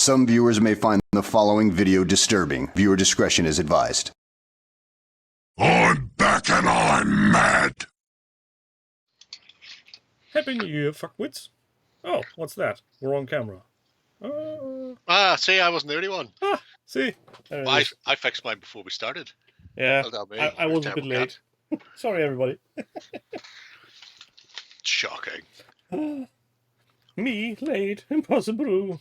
Some viewers may find the following video disturbing. Viewer discretion is advised. I'm back and I'm mad! Happy New Year, fuckwits. Oh, what's that? We're on camera. See, I wasn't the only one. See? I fixed mine before we started. Yeah, Well done, me. I was a bit late. Sorry, everybody. Shocking. Me, late, impossible.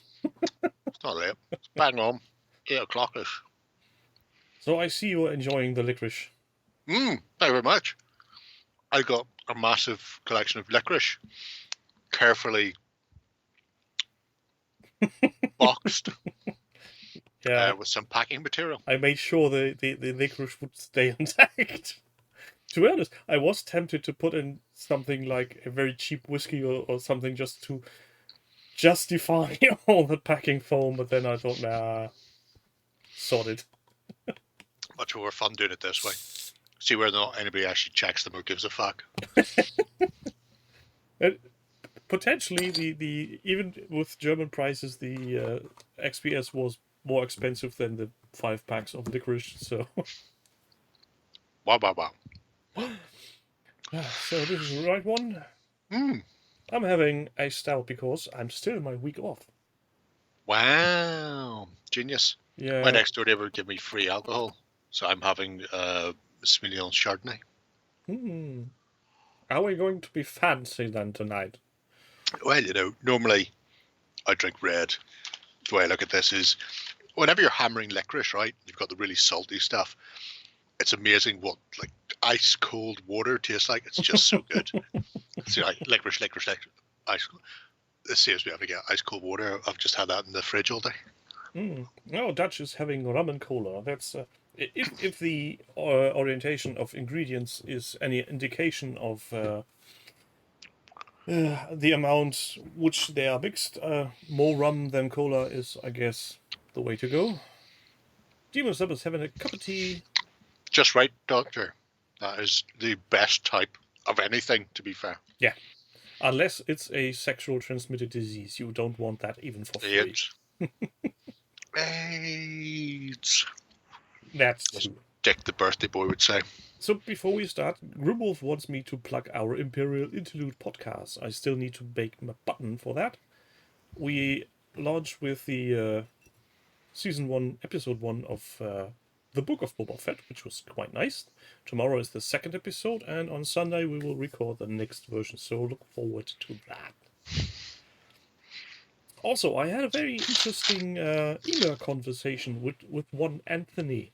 It's not late. It's bang on. 8 o'clock-ish. So I see you're enjoying the licorice. Thank you very much. I got a massive collection of licorice, carefully boxed with some packing material. I made sure the licorice would stay intact. To be honest, I was tempted to put in something like a very cheap whiskey or something just to justify all the packing foam, but then I thought, nah, sod it. Much more fun doing it this way. See whether or not anybody actually checks them or gives a fuck. Potentially, the even with German prices, the XPS was more expensive than the 5 packs of licorice. So, Wow. So this is the right one. I'm having a stout because I'm still in my week off. Wow, genius. Yeah. My next door neighbor gave me free alcohol, so I'm having Smillion Chardonnay. Are we going to be fancy then tonight? Well, normally I drink red. The way I look at this is, whenever you're hammering licorice, right, you've got the really salty stuff. It's amazing what like ice cold water tastes like. It's just so good. See, like licorice, ice. This saves me having to get ice cold water. I've just had that in the fridge all day. No, Dutch is having rum and cola. That's if the orientation of ingredients is any indication of the amount which they are mixed, more rum than cola is, I guess, the way to go. Demon Sub is having a cup of tea. Just right, Doctor. That is the best type of anything, to be fair. Yeah. Unless it's a sexual transmitted disease. You don't want that even for free. AIDS. That's true. Dick the birthday boy would say. So before we start, Grimwolf wants me to plug our Imperial Interlude podcast. I still need to make my button for that. We launched with the Season 1, Episode 1 of the Book of Boba Fett, which was quite nice. Tomorrow is the second episode, and on Sunday we will record the next version, so look forward to that. Also, I had a very interesting email conversation with one Anthony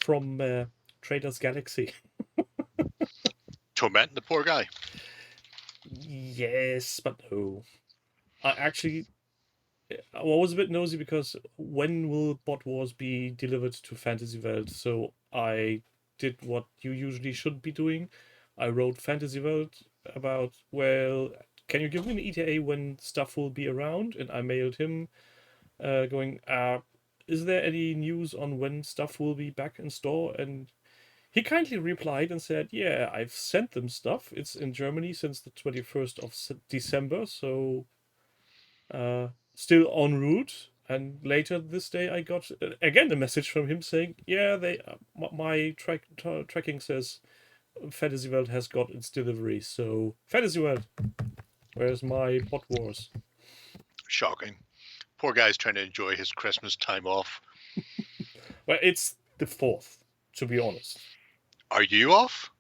from Traders Galaxy. Tormenting the poor guy. Yes, but no. I was a bit nosy because when will Bot Wars be delivered to Fantasy World? So I did what you usually should be doing. I wrote Fantasy World about, well, can you give me an ETA when stuff will be around? And I mailed him going, is there any news on when stuff will be back in store? And he kindly replied and said, yeah, I've sent them stuff. It's in Germany since the 21st of December, so still en route. And later this day I got again a message from him saying, yeah, my tracking says Fantasy World has got its delivery. So Fantasy World, where's my Bot Wars? Shocking. Poor guy's trying to enjoy his Christmas time off. Well, it's the 4th, to be honest. Are you off?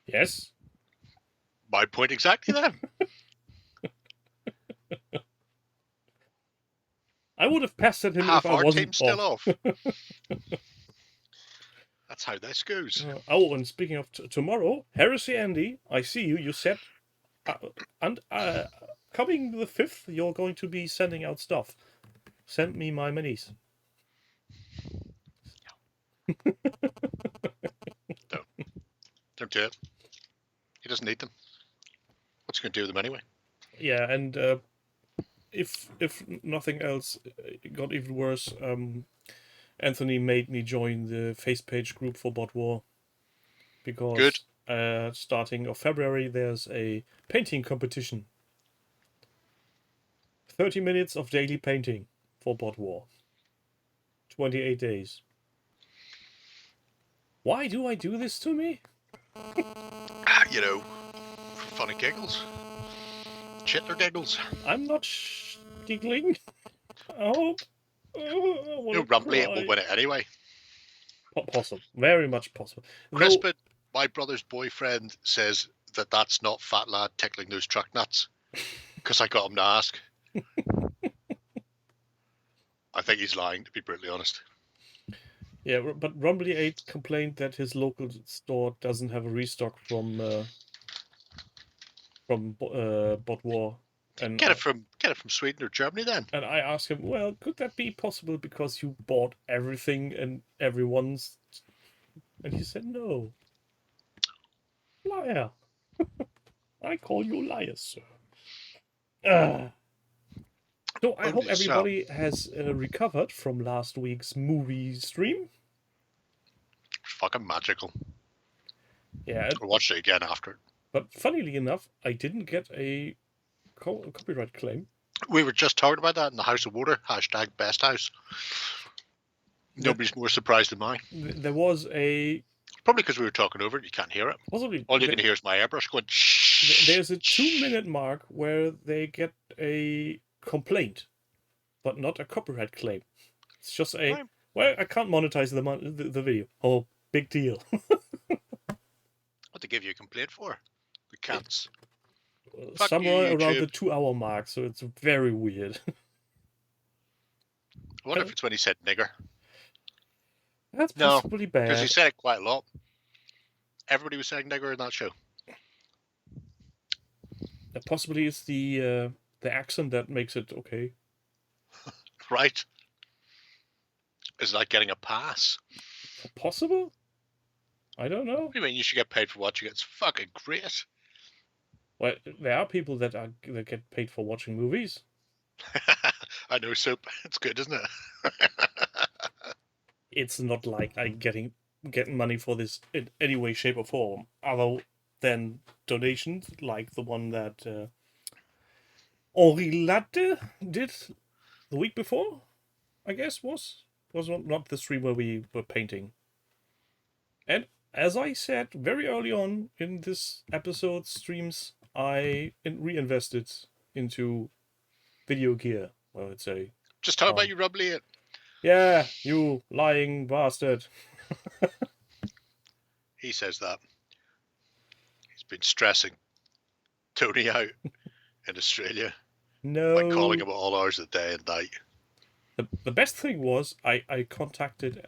Yes. My point exactly then. I would have pestered him Half if I our wasn't team's still off. That's how this goes. And speaking of tomorrow, Heresy Andy, I see you. You said, coming the 5th, you're going to be sending out stuff. Send me my minis. Don't do it. He doesn't need them. What's he going to do with them anyway? Yeah, and if nothing else, it got even worse. Anthony made me join the face page group for Bot War because starting of February there's a painting competition 30 minutes of daily painting for Bot War. 28 days. Why do I do this to me? You know, for fun and giggles. Shit or giggles. I'm not giggling. I hope. No, Rumbly, it will win it anyway. Possible. Very much possible. Crispin, my brother's boyfriend, says that that's not fat lad tickling those truck nuts. Because I got him to ask. I think he's lying, to be brutally honest. Yeah, but Rumbly 8 complained that his local store doesn't have a restock from Bot War. And Get it from Sweden or Germany then. And I asked him, well, could that be possible because you bought everything and everyone's? And he said no. Liar. I call you liars, sir. So I hope everybody has recovered from last week's movie stream. Fucking magical. Yeah. I watched it again after. But funnily enough, I didn't get a copyright claim. We were just talking about that in the House of Water. # best house. Nobody's more surprised than mine. There was a... Probably because we were talking over it, you can't hear it. Possibly. All you can hear is my airbrush going shh. There's a 2-minute mark where they get a complaint, but not a copyright claim. It's just a... Right. Well, I can't monetize the video. Oh, big deal. What to give you a complaint for? The cats. Fuck Somewhere you, around YouTube. the 2-hour mark, so it's very weird. I wonder if it's when he said nigger. That's No, possibly because he bad. said it quite a lot. Everybody was saying nigger in that show. Possibly it's the accent that makes it okay. Right? Is that getting a pass? Possible? I don't know. What do you mean you should get paid for watching it? It's fucking great. Well, there are people that get paid for watching movies. I know, Soap. It's good, isn't it? It's not like I'm getting money for this in any way, shape, or form, other than donations, like the one that Henri Latte did the week before. I guess was not the stream where we were painting. And as I said very early on in this episode's streams, I reinvested into video gear. Well, it's a... Just talk about you, Rumbly. It. Yeah, you lying bastard. He says that. He's been stressing Tony out in Australia No. by calling him at all hours of the day and night. The best thing was I contacted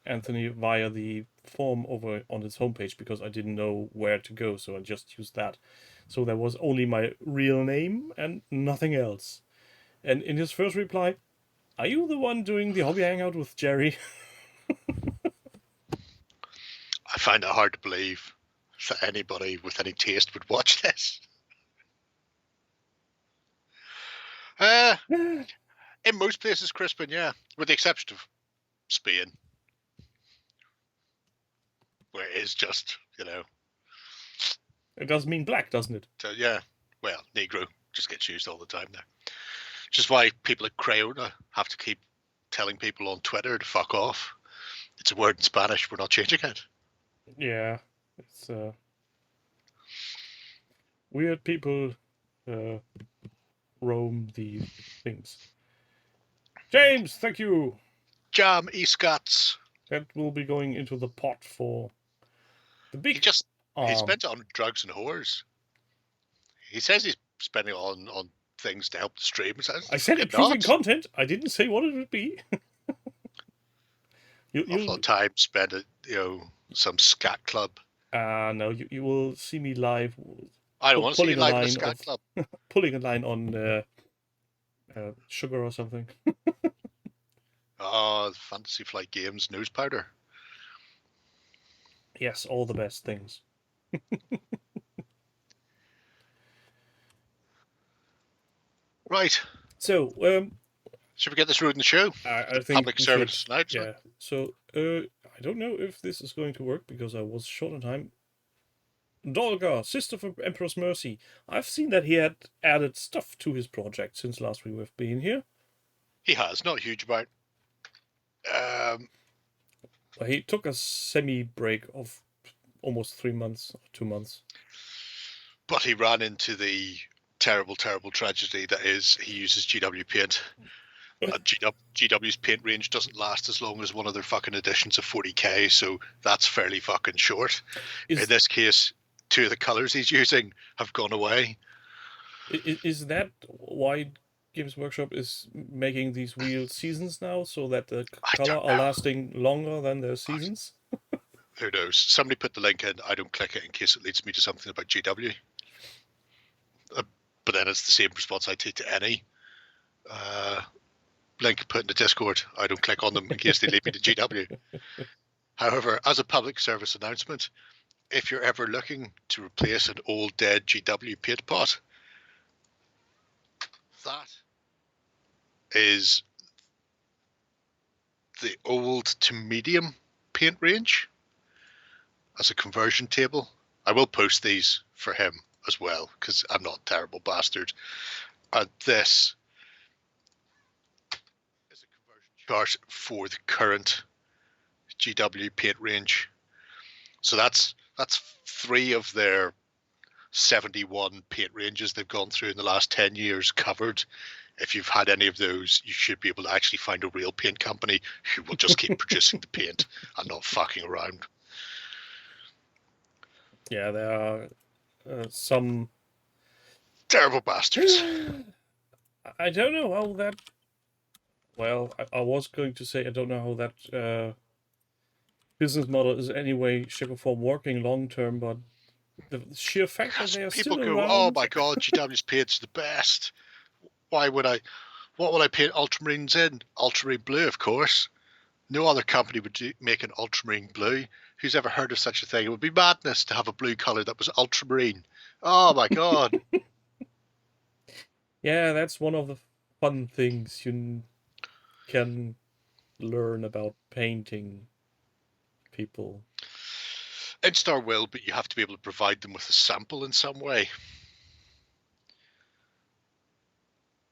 Anthony via the form over on his homepage because I didn't know where to go, so I just used that. So there was only my real name and nothing else. And in his first reply, are you the one doing the hobby hangout with Jerry? I find it hard to believe that anybody with any taste would watch this. In most places, Crispin, yeah, with the exception of Spain, where it is just, It does mean black, doesn't it? so yeah, well, Negro just gets used all the time there. Which is why people at Crayona have to keep telling people on Twitter to fuck off. It's a word in Spanish, we're not changing it. Yeah, it's weird people roam the things. James, thank you. Jam Escats. That will be going into the pot for the big. He spent it on drugs and whores. He says he's spending it on things to help the stream. I said improving content. I didn't say what it would be. Awful lot of time spent at some scat club. No, you will see me live. I don't want to see you live in a scat club. Pulling a line on sugar or something. Oh, Fantasy Flight Games nose powder. Yes, all the best things. Right. So, should we get this road in the show? I think Public service announcement. Yeah. So, I don't know if this is going to work because I was short on time. Dolgar, Sister of Emperor's Mercy. I've seen that he had added stuff to his project since last we've been here. He has, not a huge amount. He took a semi-break of almost 3 months, 2 months. But he ran into the terrible, terrible tragedy that is he uses GW paint. GW's paint range doesn't last as long as one of their fucking editions of 40k, so that's fairly fucking short. In this case, 2 of the colours he's using have gone away. Is that why Games Workshop is making these real seasons now, so that the color are lasting longer than their seasons? Who knows? Somebody put the link in. I don't click it in case it leads me to something about GW. But then it's the same response I take to any link put in the Discord. I don't click on them in case they lead me to GW. However, as a public service announcement, if you're ever looking to replace an old dead GW paint pot, that is the old to medium paint range as a conversion table. I will post these for him as well, because I'm not a terrible bastard. And this is a conversion chart for the current GW paint range. So that's 3 of their 71 paint ranges they've gone through in the last 10 years covered. If you've had any of those, you should be able to actually find a real paint company who will just keep producing the paint and not fucking around. Yeah, there are some terrible bastards. I don't know how that... Well, I was going to say I don't know how that business model is any way, shape or form working long term, but the sheer fact that they are people still go, around... oh my god, GW's paint's the best. What would I paint Ultramarines in? Ultramarine blue, of course. No other company would make an Ultramarine blue. Who's ever heard of such a thing? It would be madness to have a blue colour that was Ultramarine. Oh my god. Yeah, that's one of the fun things you can learn about painting people. Instar will, but you have to be able to provide them with a sample in some way.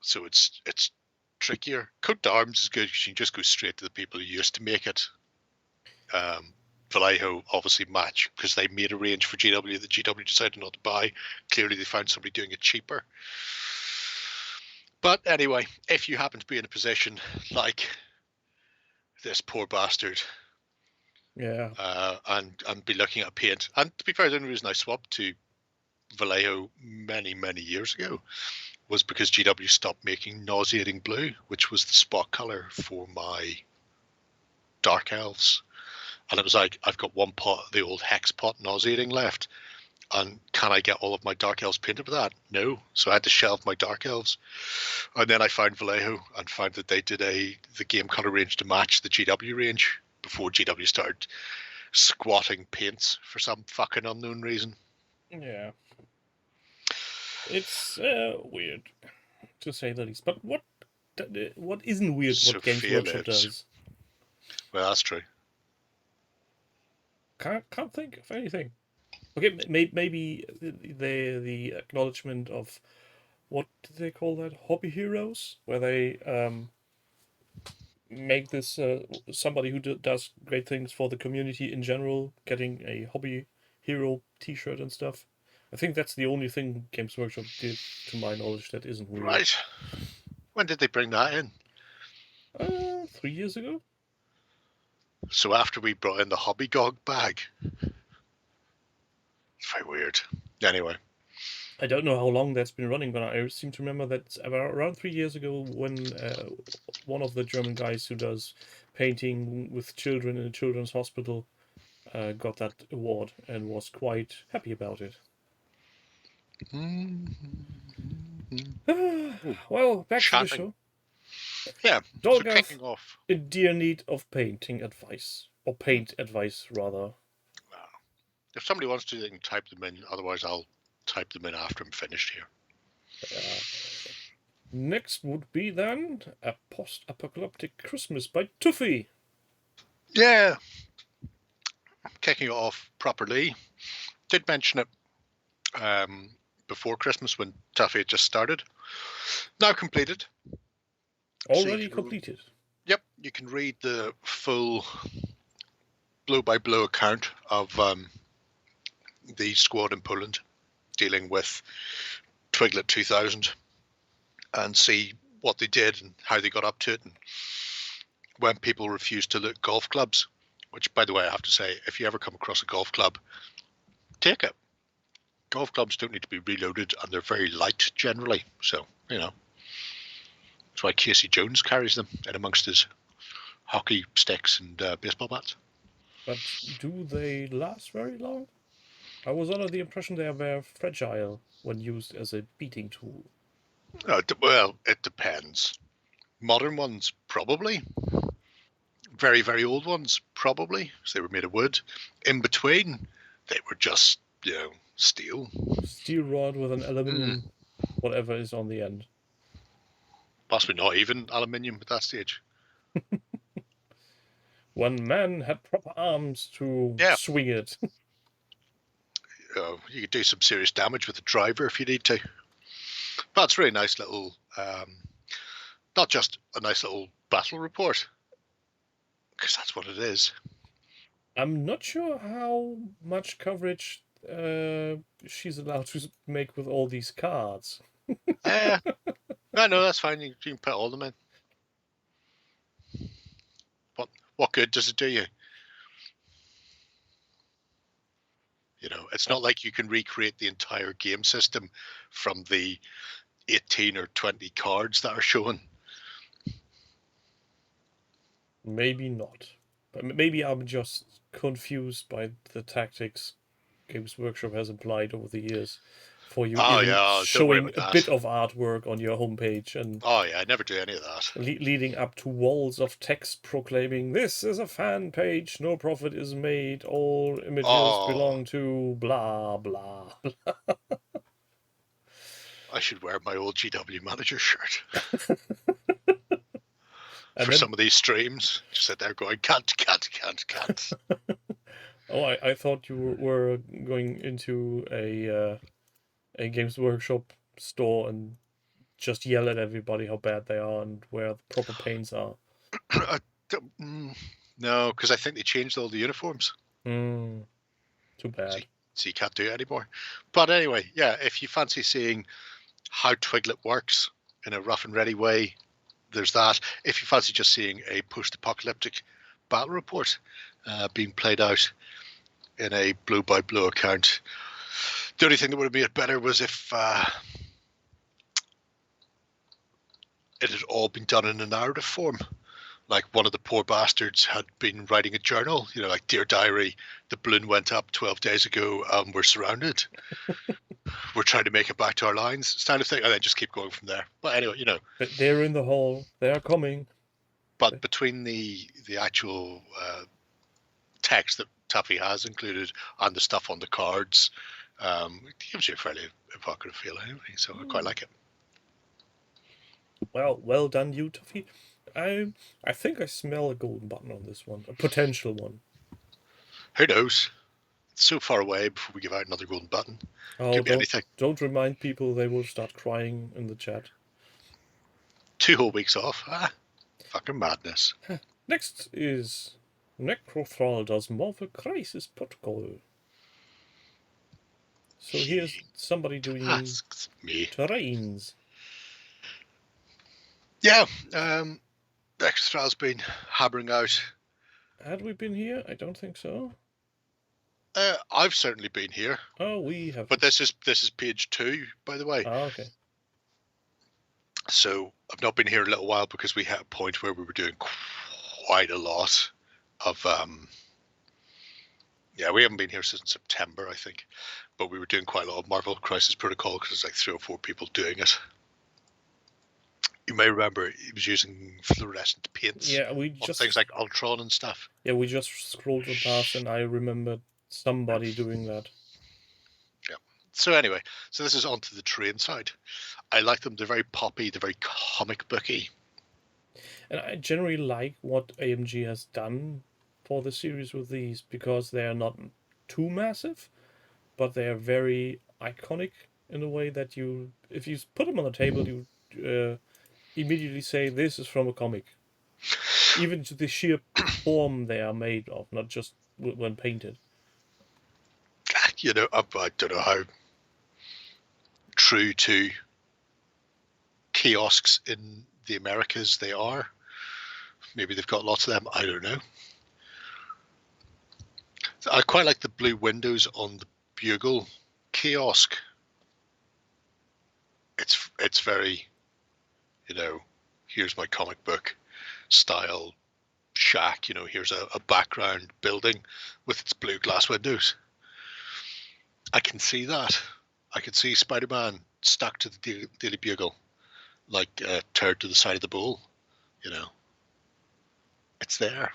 So it's trickier. Coat d'Arms is good because you can just go straight to the people who used to make it. Vallejo obviously match because they made a range for GW that GW decided not to buy. Clearly they found somebody doing it cheaper. But anyway, if you happen to be in a position like this poor bastard, yeah, and be looking at paint, and to be fair, the only reason I swapped to Vallejo many years ago was because GW stopped making nauseating blue, which was the spot color for my Dark Elves. And it was like, I've got one pot, the old Hex pot nauseating left. And can I get all of my Dark Elves painted with that? No. So I had to shelve my Dark Elves. And then I found Vallejo and found that they did the game color range to match the GW range before GW started squatting paints for some fucking unknown reason. Yeah. It's weird, to say the least. But what isn't weird what Games Workshop does? Well, that's true. Can't think of anything. Okay, maybe the acknowledgement of, what do they call that? Hobby heroes, where they make this somebody who does great things for the community in general, getting a hobby hero T-shirt and stuff. I think that's the only thing Games Workshop did, to my knowledge, that isn't weird. Right. When did they bring that in? 3 years ago. So after we brought in the Hobby Gog bag. It's very weird. Anyway. I don't know how long that's been running, but I seem to remember that around 3 years ago, when one of the German guys who does painting with children in a children's hospital got that award and was quite happy about it. Well, back to the show. Yeah, Dolgar, so kicking off. In dear need of painting advice. Or paint advice, rather. If somebody wants to, they can type them in. Otherwise, I'll type them in after I'm finished here. Next would be then A Post-Apocalyptic Christmas by Tuffy. Yeah. Kicking it off properly. Did mention it before Christmas when Tuffy had just started. Now completed. Already completed. Yep, you can read the full blow-by-blow account of the squad in Poland dealing with Twiglet 2000 and see what they did and how they got up to it, and when people refused to loot golf clubs, which, by the way, I have to say, if you ever come across a golf club, take it. Golf clubs don't need to be reloaded, and they're very light generally. So, you know, that's why Casey Jones carries them in amongst his hockey sticks and baseball bats. But do they last very long? I was under the impression they are very fragile when used as a beating tool. Well, it depends. Modern ones, probably. Very, very old ones, probably, because they were made of wood. In between, they were just, you know, steel. Steel rod with an aluminium, whatever is on the end. Possibly not even aluminium at that stage. One man had proper arms to swing it. You could do some serious damage with the driver if you need to. But it's a really nice little, not just a nice little battle report, because that's what it is. I'm not sure how much coverage she's allowed to make with all these cards. No, that's fine. You can put all of them in. What good does it do you? You know, it's not like you can recreate the entire game system from the 18 or 20 cards that are shown. Maybe not. But maybe I'm just confused by the tactics Games Workshop has applied over the years for you showing a bit of artwork on your homepage. And I never do any of that. Leading up to walls of text proclaiming, this is a fan page, no profit is made, all images belong to blah, blah, blah. I should wear my old GW manager shirt. For some of these streams, just sit there going, can't. I thought you were going into a Games Workshop store and just yell at everybody how bad they are and where the proper paints are. No, because I think they changed all the uniforms. Too bad. So you can't do it anymore. But anyway, yeah, if you fancy seeing how Twiglet works in a rough and ready way, there's that. If you fancy just seeing a post-apocalyptic battle report being played out in a blow-by-blow account, the only thing that would have made it better was if it had all been done in a narrative form. Like one of the poor bastards had been writing a journal, you know, like, Dear Diary, the balloon went up 12 days ago, we're surrounded. We're trying to make it back to our lines. It's kind of thing, and then just keep going from there. But anyway, you know. But they're in the hall. They are coming. But between the actual text that Tuffy has included and the stuff on the cards, it gives you a fairly evocative feel anyway, so I quite like it. Well done, you, Tuffy. I think I smell a golden button on this one, a potential one. Who knows? It's so far away before we give out another golden button. Don't remind people, they will start crying in the chat. 2 whole weeks off. Fucking madness. Next is Necrothrall does Morphle Crisis Protocol. So here's somebody doing terrains. Yeah, Necrothrall's been hammering out. Had we been here? I don't think so. I've certainly been here. Oh, we have. But this is page 2, by the way. Oh, okay. So I've not been here a little while because we had a point where we were doing quite a lot of. We haven't been here since September, I think, but we were doing quite a lot of Marvel Crisis Protocol because there's like 3 or 4 people doing it. You may remember he was using fluorescent paints. Yeah, we just things like Ultron and stuff. Yeah, we just scrolled past, and I remembered somebody doing that. Yeah. So anyway, this is onto the terrain side. I like them. They're very poppy. They're very comic booky. And I generally like what AMG has done for the series with these, because they are not too massive, but they are very iconic in a way that if you put them on the table, you immediately say this is from a comic, even to the sheer form they are made of, not just when painted. You know, I don't know how true to kiosks in the Americas they are. Maybe they've got lots of them. I don't know. I quite like the blue windows on the Bugle kiosk. It's very, you know, here's my comic book style shack. You know, here's a background building with its blue glass windows. I can see that. I can see Spider-Man stuck to the Daily Bugle, like a turd to the side of the bowl. You know, it's there.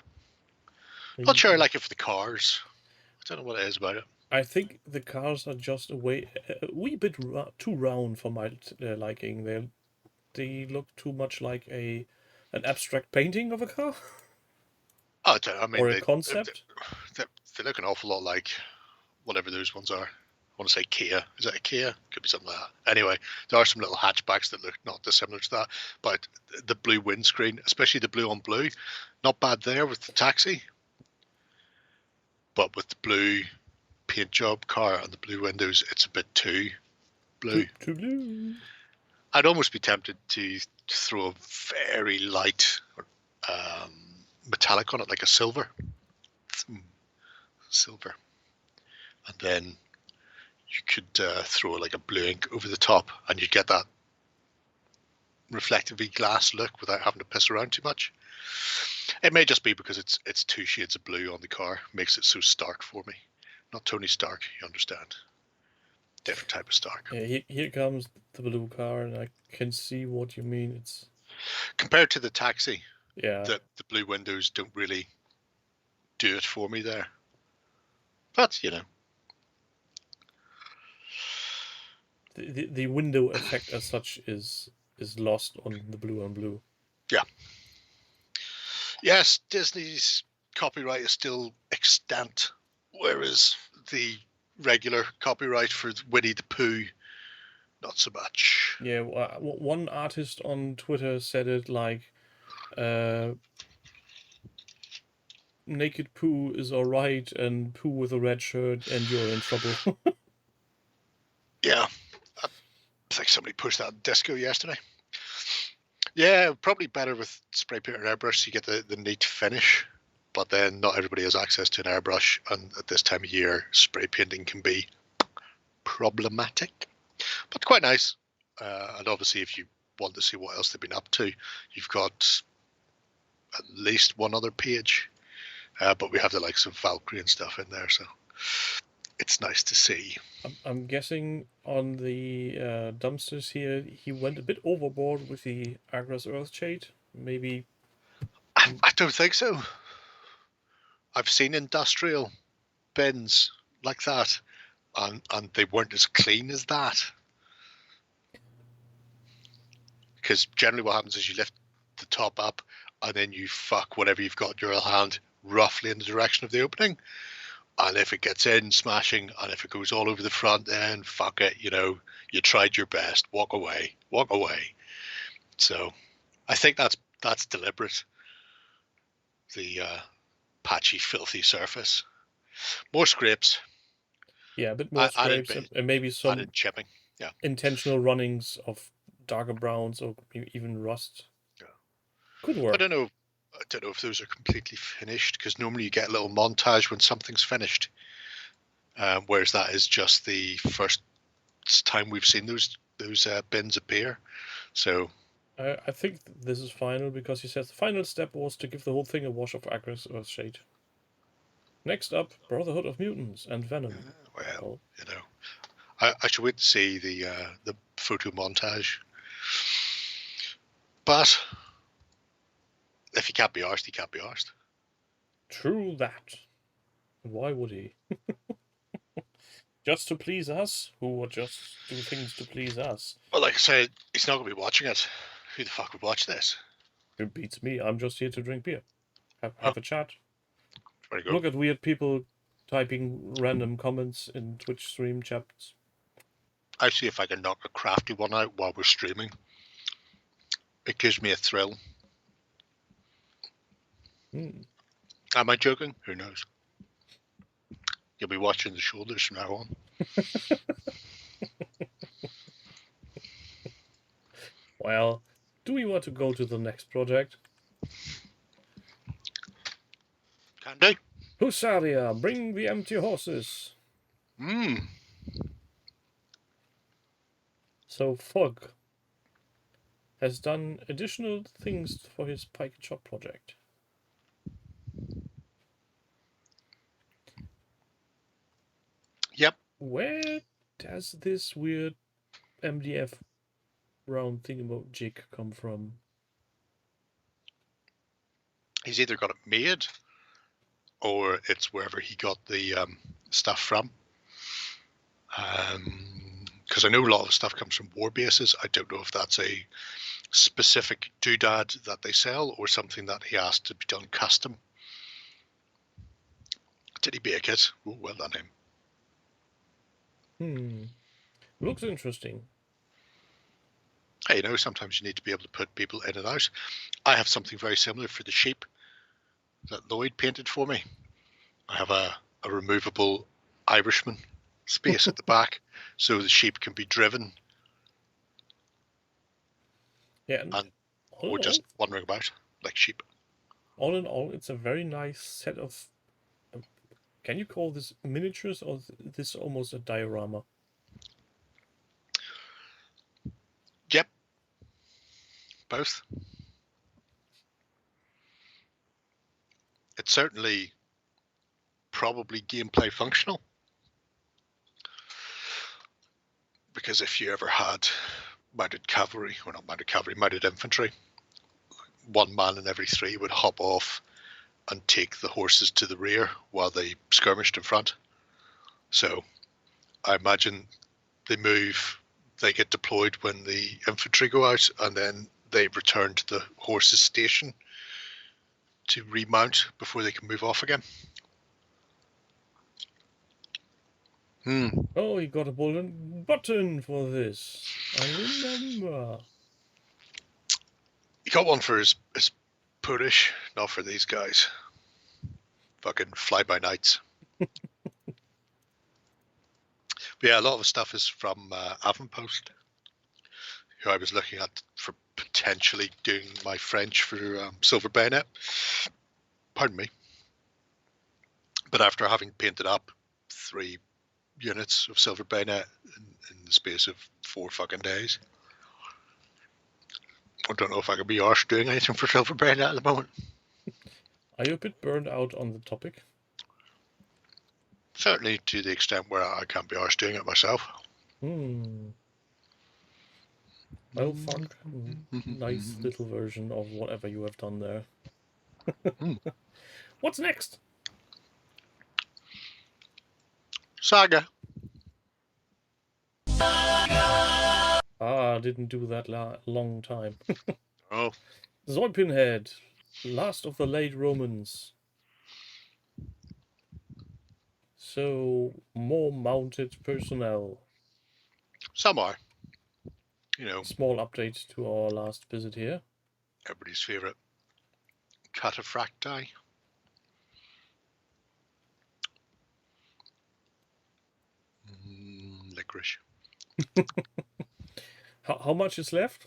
Not sure I like it for the cars. I don't know what it is about it. I think the cars are just a wee bit too round for my liking. They look too much like an abstract painting of a car. Oh, I don't know. I mean, or a concept. They look an awful lot like whatever those ones are. I want to say Kia. Is that a Kia? Could be something like that. Anyway, there are some little hatchbacks that look not dissimilar to that. But the blue windscreen, especially the blue on blue, not bad there with the taxi. But with the blue paint job car and the blue windows, it's a bit too blue. Too blue. I'd almost be tempted to throw a very light metallic on it, like a silver. Silver. And then you could throw like a blue ink over the top and you'd get that reflectively glass look without having to piss around too much. It may just be because it's two shades of blue on the car, makes it so stark for me. Not Tony Stark, you understand. Different type of Stark. Yeah, here comes the blue car, and I can see what you mean. It's compared to the taxi. Yeah. The blue windows don't really do it for me there. But you know. The window effect as such is lost on the blue on blue. Yeah. Yes, Disney's copyright is still extant, whereas the regular copyright for Winnie the Pooh, not so much. Yeah, one artist on Twitter said it like, naked Pooh is alright, and Pooh with a red shirt, and you're in trouble. Yeah. I think somebody pushed that in disco yesterday. Yeah, probably better with spray paint and airbrush, so you get the neat finish. But then not everybody has access to an airbrush, and at this time of year, spray painting can be problematic. But quite nice. And obviously, if you want to see what else they've been up to, you've got at least one other page. But we have the likes of Valkyrie and stuff in there, so it's nice to see. I'm guessing on the dumpsters here, he went a bit overboard with the Agras Earthshade. Maybe. I don't think so. I've seen industrial bins like that, and they weren't as clean as that. Because generally what happens is you lift the top up, and then you fuck whatever you've got in your hand roughly in the direction of the opening. And if it gets in, smashing, and if it goes all over the front, then fuck it, you know, you tried your best, walk away. So I think that's deliberate. The patchy, filthy surface. More scrapes. Yeah, a bit more scrapes, and maybe some added chipping. Yeah. intentional runnings of darker browns or even rust. Yeah. Could work. I don't know if those are completely finished, because normally you get a little montage when something's finished, whereas that is just the first time we've seen those bins appear. So I think this is final, because he says the final step was to give the whole thing a wash of Agras Earthshade. Next up, Brotherhood of Mutants and Venom. Well, you know, I should wait to see the photo montage. But if he can't be arsed, he can't be arsed. True that. Why would he? Just to please us? Who would just do things to please us? Well, like I said, he's not going to be watching it. Who the fuck would watch this? It beats me. I'm just here to drink beer. Have a chat. Very good. Look at weird people typing random comments in Twitch stream chats. I see if I can knock a crafty one out while we're streaming. It gives me a thrill. Hmm. Am I joking? Who knows? You'll be watching the shoulders from now on. Well, do we want to go to the next project? Can do. Huzza, bring the empty horses. Mm. So Fog has done additional things for his Pike and Chop project. Yep. Where does this weird MDF round thingamajig come from? He's either got it made or it's wherever he got the stuff from. Because I know a lot of stuff comes from war bases. I don't know if that's a specific doodad that they sell or something that he asked to be done custom. Did he bake it? Oh, well done him. Looks interesting. Hey, you know, sometimes you need to be able to put people in and out. I have something very similar for the sheep that Lloyd painted for me. I have a removable Irishman space at the back so the sheep can be driven. Yeah, or just wandering about like sheep. All in all, it's a very nice set of... Can you call this miniatures or this almost a diorama? Yep. Both. It's certainly probably gameplay functional. Because if you ever had mounted cavalry, or not mounted cavalry, mounted infantry, one man in every three would hop off and take the horses to the rear while they skirmished in front. So I imagine they move, they get deployed when the infantry go out, and then they return to the horses' station to remount before they can move off again. Oh, he got a button for this. I remember. He got one for his Purish, not for these guys. Fucking fly-by-nights. But yeah, a lot of the stuff is from Avonpost, who I was looking at for potentially doing my French for Silver Bayonet. Pardon me. But after having painted up 3 units of Silver Bayonet in the space of 4 fucking days, I don't know if I could be arsed doing anything for Silver Bayonet at the moment. Are you a bit burned out on the topic? Certainly to the extent where I can't be arsed doing it myself. Oh, fuck. Nice little version of whatever you have done there. What's next? Saga. Didn't do that long time. Oh. Zoipinhead, last of the late Romans. So, more mounted personnel. Some are. You know. Small update to our last visit here. Everybody's favourite cataphracti. Licorice. How much is left?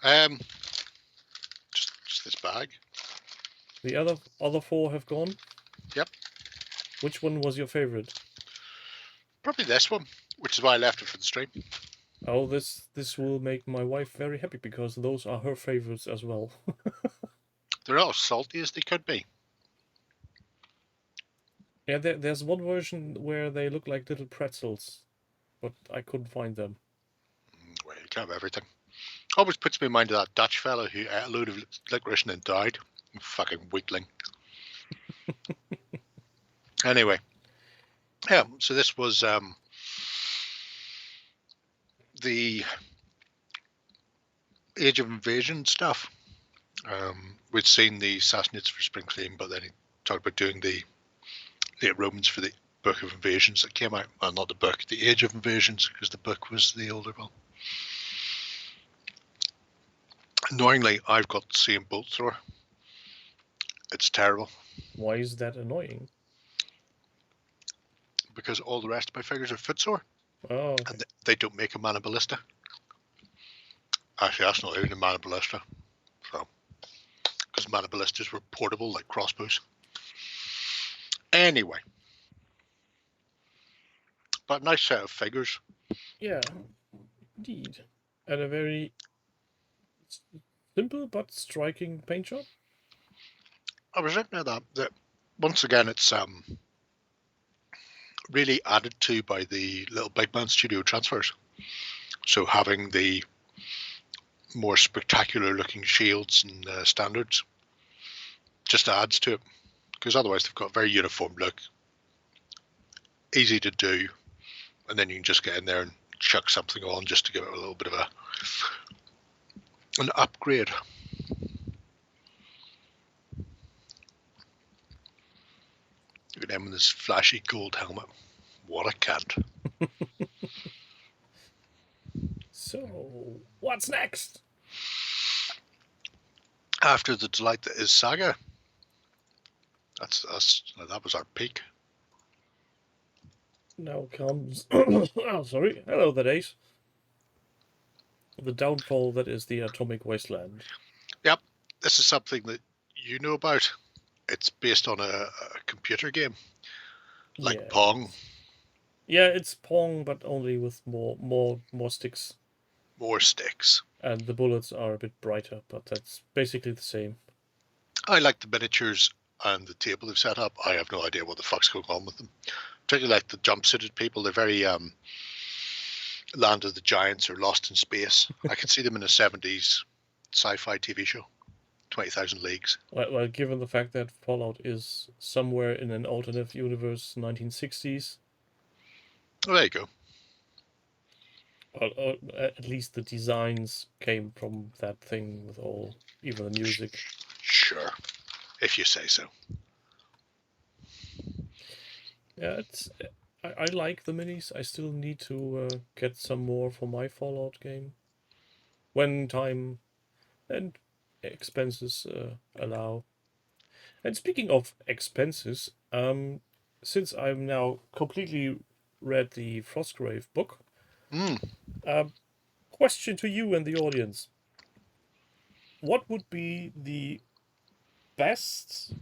Just this bag. The other 4 have gone? Yep. Which one was your favorite? Probably this one, which is why I left it for the stream. Oh, this will make my wife very happy because those are her favorites as well. They're not as salty as they could be. Yeah, there's one version where they look like little pretzels, but I couldn't find them. Well, you can't have everything. Always puts me in mind of that Dutch fellow who ate a load of licorice and then died. Fucking weakling. Anyway. Yeah, so this was the Age of Invasion stuff. We'd seen the Sassanids for Spring Clean, but then he talked about doing the late Romans for the Book of Invasions that came out. Well, not the book, the Age of Invasions, because the book was the older one. Annoyingly, I've got the same bolt thrower. It's terrible. Why is that annoying? Because all the rest of my figures are footsore. Oh, okay. And they don't make a mana ballista. Actually, that's not even a mana ballista. So, because mana ballistas were portable like crossbows. Anyway. But nice set of figures. Yeah, indeed. And a very simple but striking paint job. I was looking at that once again, it's really added to by the Little Big Man Studio transfers. So having the more spectacular looking shields and standards just adds to it, because otherwise they've got a very uniform look, easy to do, and then you can just get in there and chuck something on just to give it a little bit of an upgrade. Look at him with his flashy gold helmet. What a cunt. So, what's next? After the delight that is Saga, that was our peak. Now comes... oh, sorry. Hello there, Ace. The downfall that is the Atomic Wasteland. Yep, this is something that you know about. It's based on a computer game, like Yeah. Pong. Yeah, it's Pong, but only with more sticks. More sticks. And the bullets are a bit brighter, but that's basically the same. I like the miniatures and the table they've set up. I have no idea what the fuck's going on with them. Particularly like the jumpsuited people. They're very Land of the Giants or Lost in Space. I could see them in a 70s sci-fi TV show. 20,000 Leagues. Well, given the fact that Fallout is somewhere in an alternate universe, 1960s. Oh, there you go. Well, at least the designs came from that thing with all, even the music. Sure, if you say so. Yeah, I like the minis. I still need to get some more for my Fallout game. When time and expenses allow. And speaking of expenses, since I've now completely read the Frostgrave book, question to you and the audience. What would be the best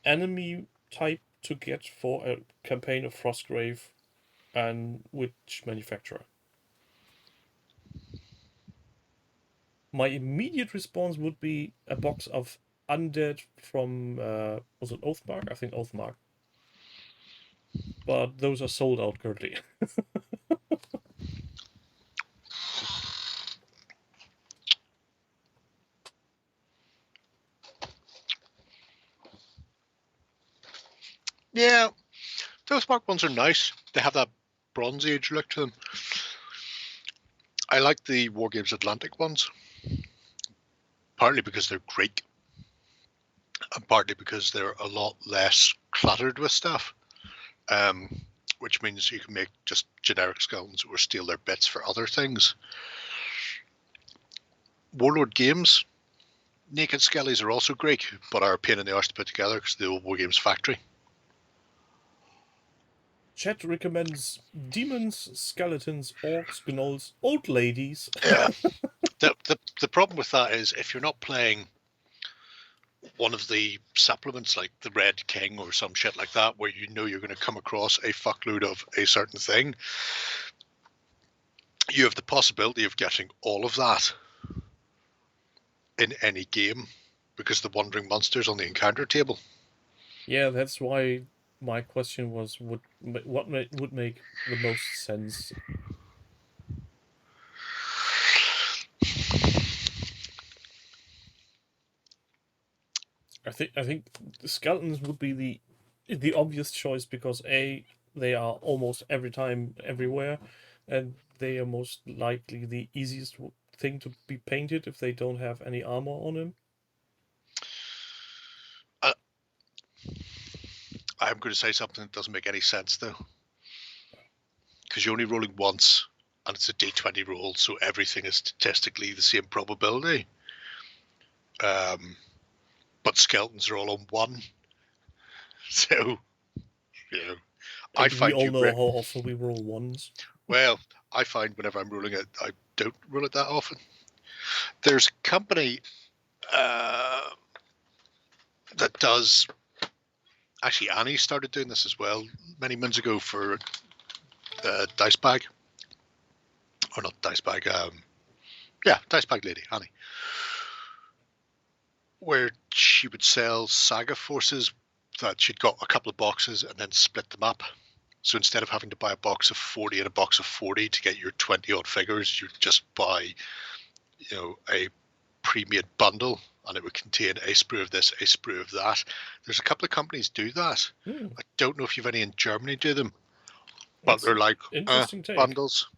enemy type to get for a campaign of Frostgrave, and which manufacturer? My immediate response would be a box of Undead from, was it Oathmark? I think Oathmark. But those are sold out currently. Yeah, those Mark ones are nice. They have that Bronze Age look to them. I like the Wargames Atlantic ones, partly because they're Greek, and partly because they're a lot less cluttered with stuff, which means you can make just generic skeletons or steal their bits for other things. Warlord Games, naked skellies are also Greek, but are a pain in the arse to put together because the old Wargames factory. Chat recommends demons, skeletons, orcs, gnolls, old ladies. Yeah. The problem with that is if you're not playing one of the supplements like the Red King or some shit like that, where you know you're going to come across a fuckload of a certain thing, you have the possibility of getting all of that in any game because the wandering monsters on the encounter table. Yeah, that's why my question was, what would make the most sense? I think the skeletons would be the obvious choice because A, they are almost every time everywhere, and they are most likely the easiest thing to be painted if they don't have any armor on them. I'm going to say something that doesn't make any sense though, because you're only rolling once, and it's a D20 roll, so everything is statistically the same probability. But skeletons are all on 1, so I And we find all you. know how often we roll ones. Well, I find whenever I'm rolling it, I don't roll it that often. There's a company that does. Actually, Annie started doing this as well many months ago for Dice Bag. Or not Dice Bag. Yeah, Dice Bag Lady, Annie. Where she would sell Saga Forces that she'd got a couple of boxes and then split them up. So instead of having to buy a box of 40 and a box of 40 to get your 20 odd figures, you'd just buy, a pre-made bundle, and it would contain a sprue of this, a sprue of that. There's a couple of companies do that. I don't know if you've any in Germany do them, but they're like interesting take. bundles.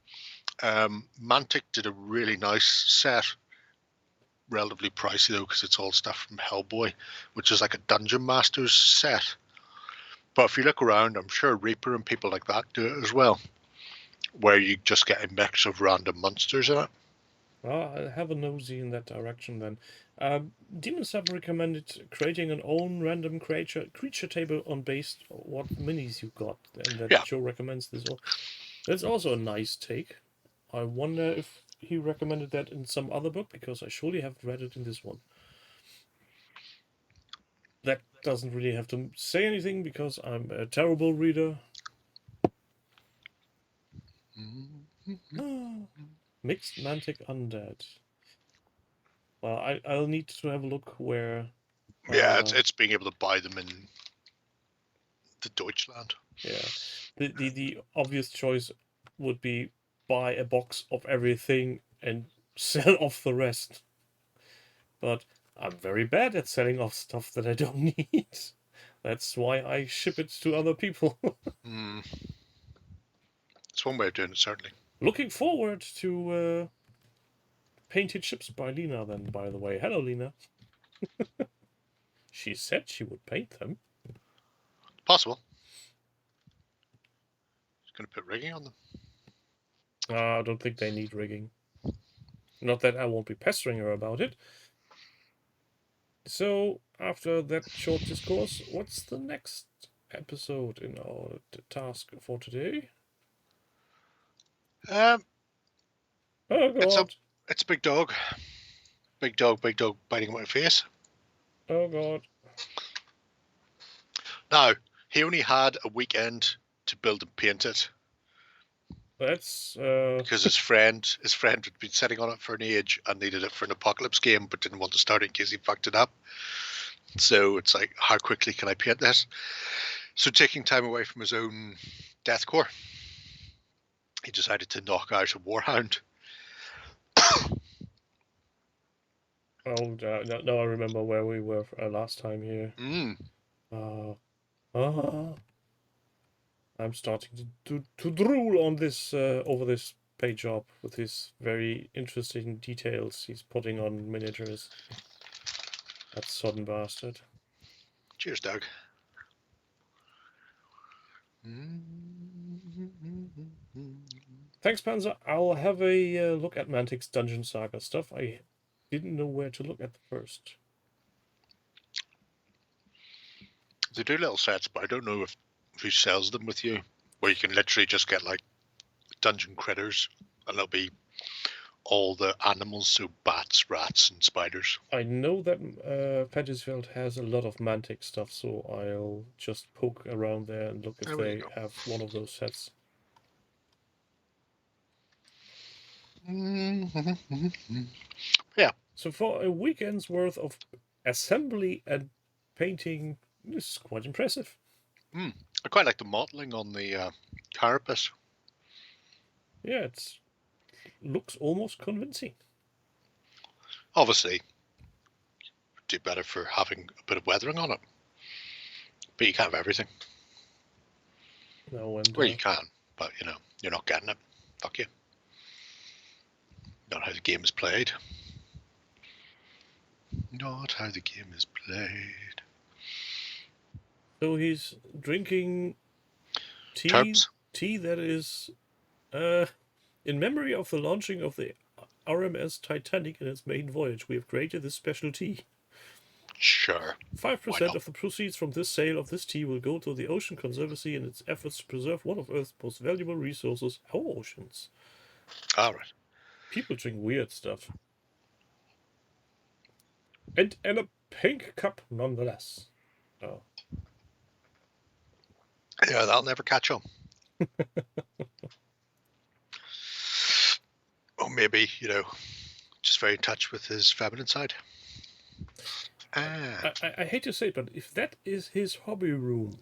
Mantic did a really nice set, relatively pricey though, because it's all stuff from Hellboy, which is like a Dungeon Masters set. But if you look around, I'm sure Reaper and people like that do it as well, where you just get a mix of random monsters in it. Well, I'll have a nosy in that direction then. Demons have recommended creating an own random creature table on based on what minis you got, and that Joe recommends this. That's also a nice take. I wonder if he recommended that in some other book, because I surely haven't read it in this one. That doesn't really have to say anything, because I'm a terrible reader. Mixed Mantic Undead. Well, I'll need to have a look where... Yeah, it's being able to buy them in the Deutschland. Yeah. The obvious choice would be buy a box of everything and sell off the rest. But I'm very bad at selling off stuff that I don't need. That's why I ship it to other people. It's one way of doing it, certainly. Looking forward to painted ships by Lena then, by the way. Hello, Lena. She said she would paint them. Possible. She's going to put rigging on them. I don't think they need rigging. Not that I won't be pestering her about it. So, after that short discourse, what's the next episode in our task for today? Oh, God. It's Big Dog. Big Dog biting my face. Oh, God. Now, he only had a weekend to build and paint it. That's because his friend had been sitting on it for an age and needed it for an apocalypse game, but didn't want to start it in case he fucked it up. So it's like, how quickly can I paint this? So taking time away from his own deathcore, he decided to knock out a Warhound. Oh, no, I remember where we were last time here. I'm starting to drool on this over this paint job with his very interesting details he's putting on miniatures. That sodden bastard. Cheers, Doug. Thanks, Panzer. I'll have a look at Mantic's Dungeon Saga stuff. I didn't know where to look at first. They do little sets, but I don't know if who sells them with you, where you can literally just get like dungeon critters, and there'll be all the animals, so bats, rats, and spiders. I know that Fantasyfield has a lot of Mantic stuff, so I'll just poke around there and look if they have one of those sets. Yeah. So for a weekend's worth of assembly and painting, this is quite impressive. I quite like the modelling on the carapace. Yeah, it looks almost convincing. Obviously, do better for having a bit of weathering on it, but you can't have everything. No, and well, you can, but you're not getting it. Fuck you. Not how the game is played. Not how the game is played. So he's drinking tea. Terps. Tea that is, in memory of the launching of the RMS Titanic in its maiden voyage. We have created this special tea. Sure. 5% of the proceeds from this sale of this tea will go to the Ocean Conservancy in its efforts to preserve one of Earth's most valuable resources, our oceans. All right. People drink weird stuff. And a pink cup nonetheless. Oh. Yeah, that'll never catch on. Or maybe, just very in touch with his feminine side. I hate to say it, but if that is his hobby room,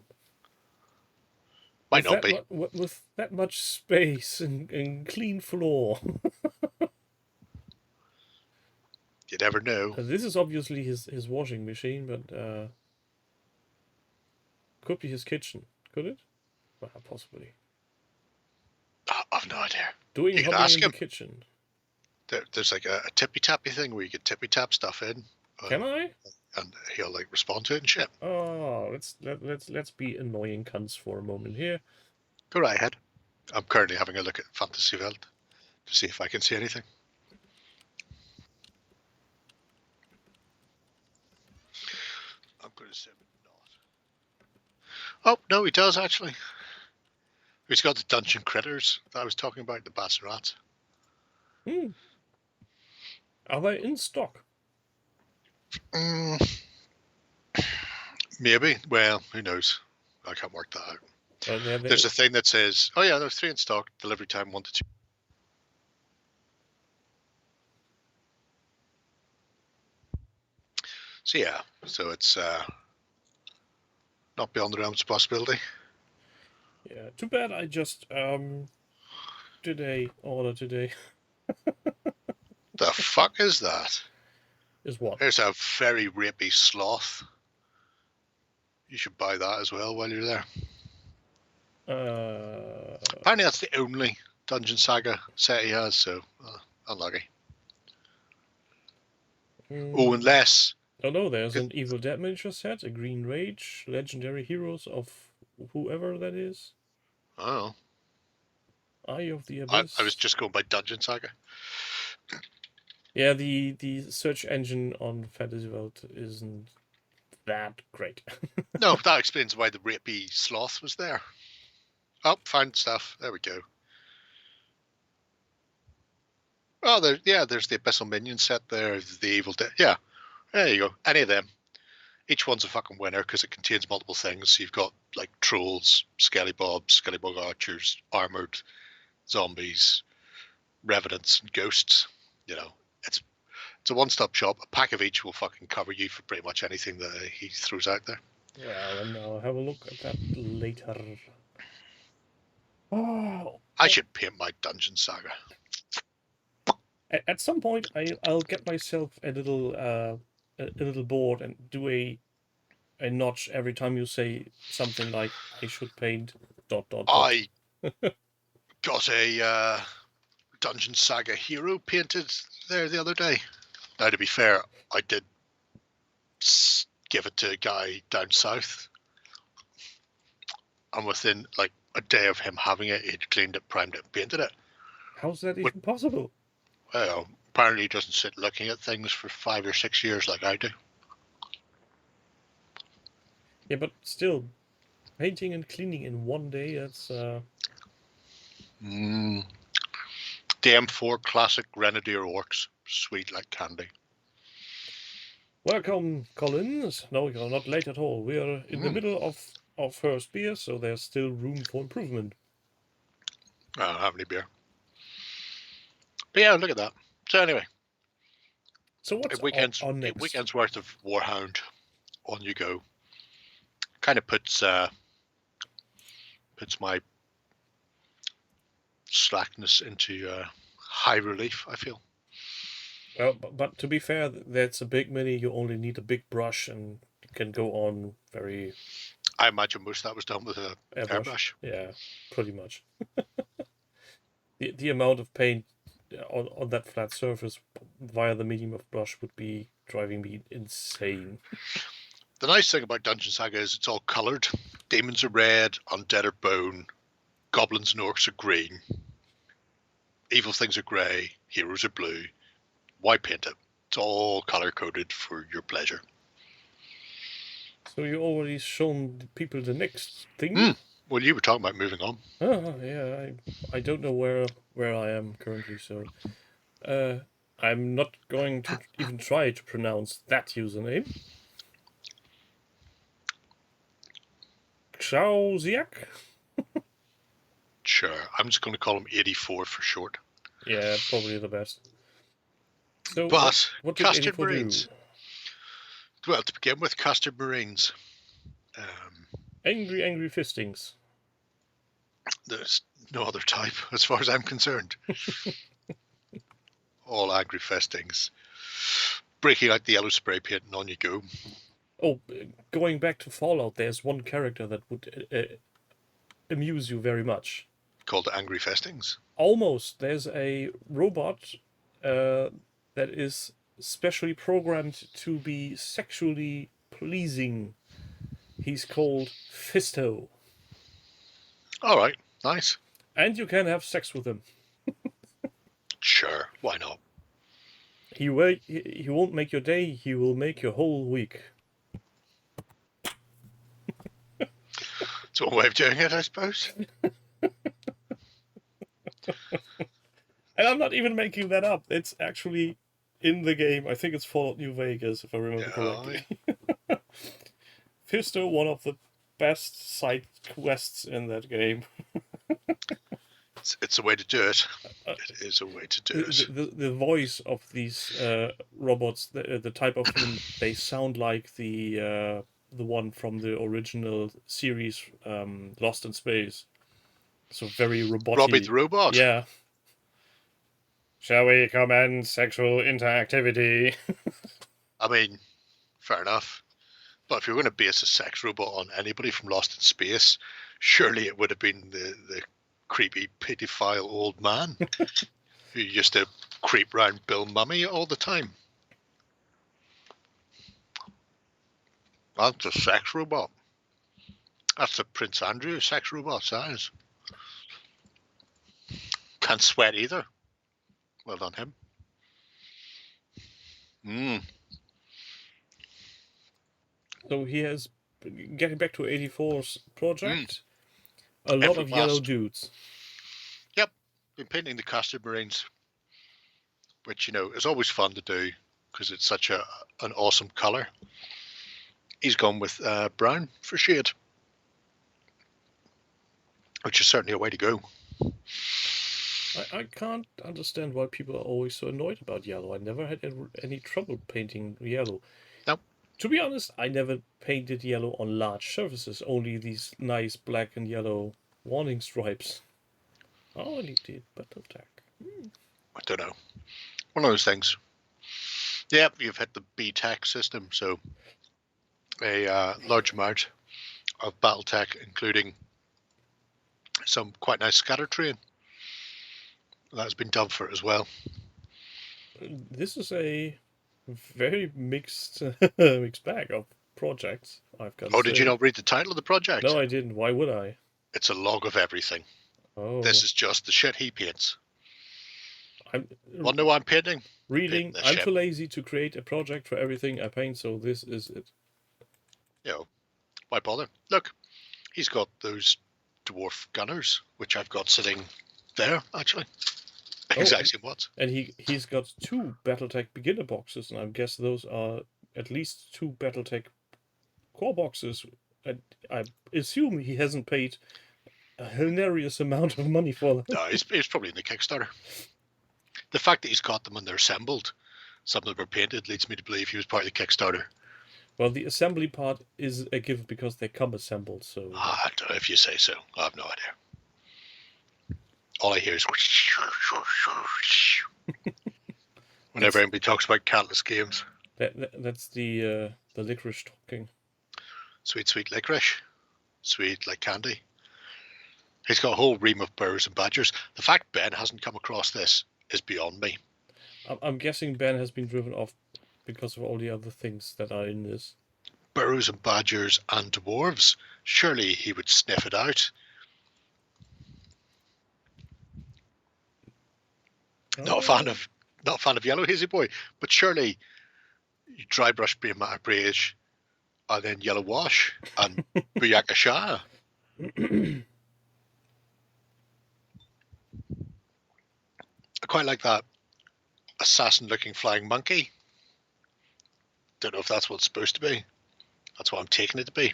Might not be. With that much space and clean floor. You never know. This is obviously his washing machine, but could be his kitchen. Could it? Well, possibly. I've no idea. Doing You can hobby ask in him. the kitchen. There's like a tippy-tappy thing where you can tippy-tap stuff in. Can I? And he'll like respond to it and shit. Oh, let's be annoying cunts for a moment here. Go right ahead. I'm currently having a look at Fantasy Welt to see if I can see anything. I'm going to say not. Oh, no, he does actually. He's got the dungeon critters that I was talking about, the bats and rats. Are they in stock? Maybe. Well, who knows? I can't work that out. There's a thing that says, oh yeah, there's 3 in stock, delivery time 1 to 2. So yeah, so it's not beyond the realms of possibility. Yeah, too bad I just did a order today. The fuck is that? Is what? There's a very rapey sloth. You should buy that as well while you're there. Apparently that's the only Dungeon Saga set he has, so unlucky. Oh, unless... Oh no, there's an Evil Dead miniature set, a Green Rage, Legendary Heroes of whoever that is. Oh. Eye of the Abyss. I was just going by Dungeon Saga. Yeah, the search engine on Fantasy Welt isn't that great. No, that explains why the rapey sloth was there. Oh, found stuff. There we go. Oh, there's the Abyssal Minion set there. The Evil Dead. Yeah, there you go. Any of them. Each one's a fucking winner because it contains multiple things. You've got like trolls, skellybog archers, armored zombies, revenants, and ghosts. It's a one-stop shop. A pack of each will fucking cover you for pretty much anything that he throws out there. Well, and I'll have a look at that later. Oh, I should paint my Dungeon Saga. At some point, I'll get myself a little board and do a notch every time you say something like I should paint ... I got a Dungeon Saga hero painted there the other day. Now, to be fair, I did give it to a guy down south, and within like a day of him having it, he'd cleaned it, primed it, and painted it. How's that even possible? Well, apparently he doesn't sit looking at things for 5 or 6 years like I do. Yeah, but still, painting and cleaning in one day, that's... DM4 Classic Grenadier Orcs. Sweet like candy. Welcome, Collins. No, you're not late at all. We are in the middle of first beer, so there's still room for improvement. I don't have any beer. But yeah, look at that. So anyway. So what's on next? A weekend's worth of Warhound on you go. Kind of puts my slackness into high relief, I feel. Well, but to be fair, that's a big mini. You only need a big brush and you can go on very... I imagine most of that was done with a airbrush. Yeah, pretty much. the amount of paint on that flat surface via the medium of brush would be driving me insane. The nice thing about Dungeon Saga is it's all coloured. Demons are red, undead are bone, goblins and orcs are green, evil things are grey, heroes are blue. Why paint it? It's all colour-coded for your pleasure. So you already shown the people the next thing? Well, you were talking about moving on. Oh, yeah, I don't know where I am currently, so... I'm not going to even try to pronounce that username. Xiaoziak? Sure, I'm just going to call him 84 for short. Yeah, probably the best. So, But what did Custard 84 do? Marines. Well, to begin with, Custard Marines. Angry fistings. There's no other type, as far as I'm concerned. All angry festings. Breaking out the yellow spray paint and on you go. Oh, going back to Fallout, there's one character that would amuse you very much. Called Angry Festings. Almost. There's a robot that is specially programmed to be sexually pleasing. He's called Fisto. All right, nice. And you can have sex with him. Sure, why not? He won't make your day, he will make your whole week. It's one way of doing it, I suppose. And I'm not even making that up. It's actually in the game. I think it's Fallout New Vegas, if I remember correctly. Fisto, one of the best side quests in that game. It's a way to do it. It is a way to do it. The voice of these robots, the type of them, they sound like the one from the original series, Lost in Space. So very robotic. Robbie the Robot? Yeah. Shall we commence sexual interactivity? I mean, fair enough. But if you're going to base a sex robot on anybody from Lost in Space, surely it would have been the creepy pedophile old man who used to creep round Bill Mummy all the time. That's a sex robot. That's the Prince Andrew sex robot size. Can't sweat either. Well done, him. So he has, getting back to 84's project, a lot of yellow dudes. Yep, been painting the Custard Marines, which, you know, is always fun to do because it's such an awesome colour. He's gone with brown for shade, which is certainly a way to go. I can't understand why people are always so annoyed about yellow. I never had any trouble painting yellow. No. To be honest, I never painted yellow on large surfaces, only these nice black and yellow warning stripes. Oh, I need the battle tag. I don't know. One of those things. Yep, you've hit the BTAC system, so a large amount of Battletech, including some quite nice scatter terrain. That's been done for it as well. This is a very mixed bag of projects, I've got to say. Did you not read the title of the project? No, I didn't. Why would I? It's a log of everything. Oh. This is just the shit he paints. I'm Wonder why I'm painting? reading. I'm too lazy to create a project for everything I paint, so this is it. You know, why bother? Look, he's got those dwarf gunners, which I've got sitting there, actually. Exact same ones. And he's got 2 Battletech beginner boxes, and I guess those are at least 2 Battletech core boxes. And I assume he hasn't paid a hilarious amount of money for them. No, it's probably in the Kickstarter. The fact that he's got them and they're assembled, some of them are painted, leads me to believe he was part of the Kickstarter. Well, the assembly part is a given because they come assembled, so... I don't know if you say so. I have no idea. All I hear is... whenever anybody talks about Catalyst games. That's the licorice talking. Sweet, sweet licorice. Sweet like candy. He's got a whole ream of birds and badgers. The fact Ben hasn't come across this is beyond me. I'm guessing Ben has been driven off because of all the other things that are in this. burrows and badgers and dwarves. Surely he would sniff it out. Not a fan of yellow, hazy boy, but surely you dry brush Breen Matter Beige and then yellow wash and Buyaka Shah. I quite like that assassin looking flying monkey. Don't know if that's what it's supposed to be. That's what I'm taking it to be.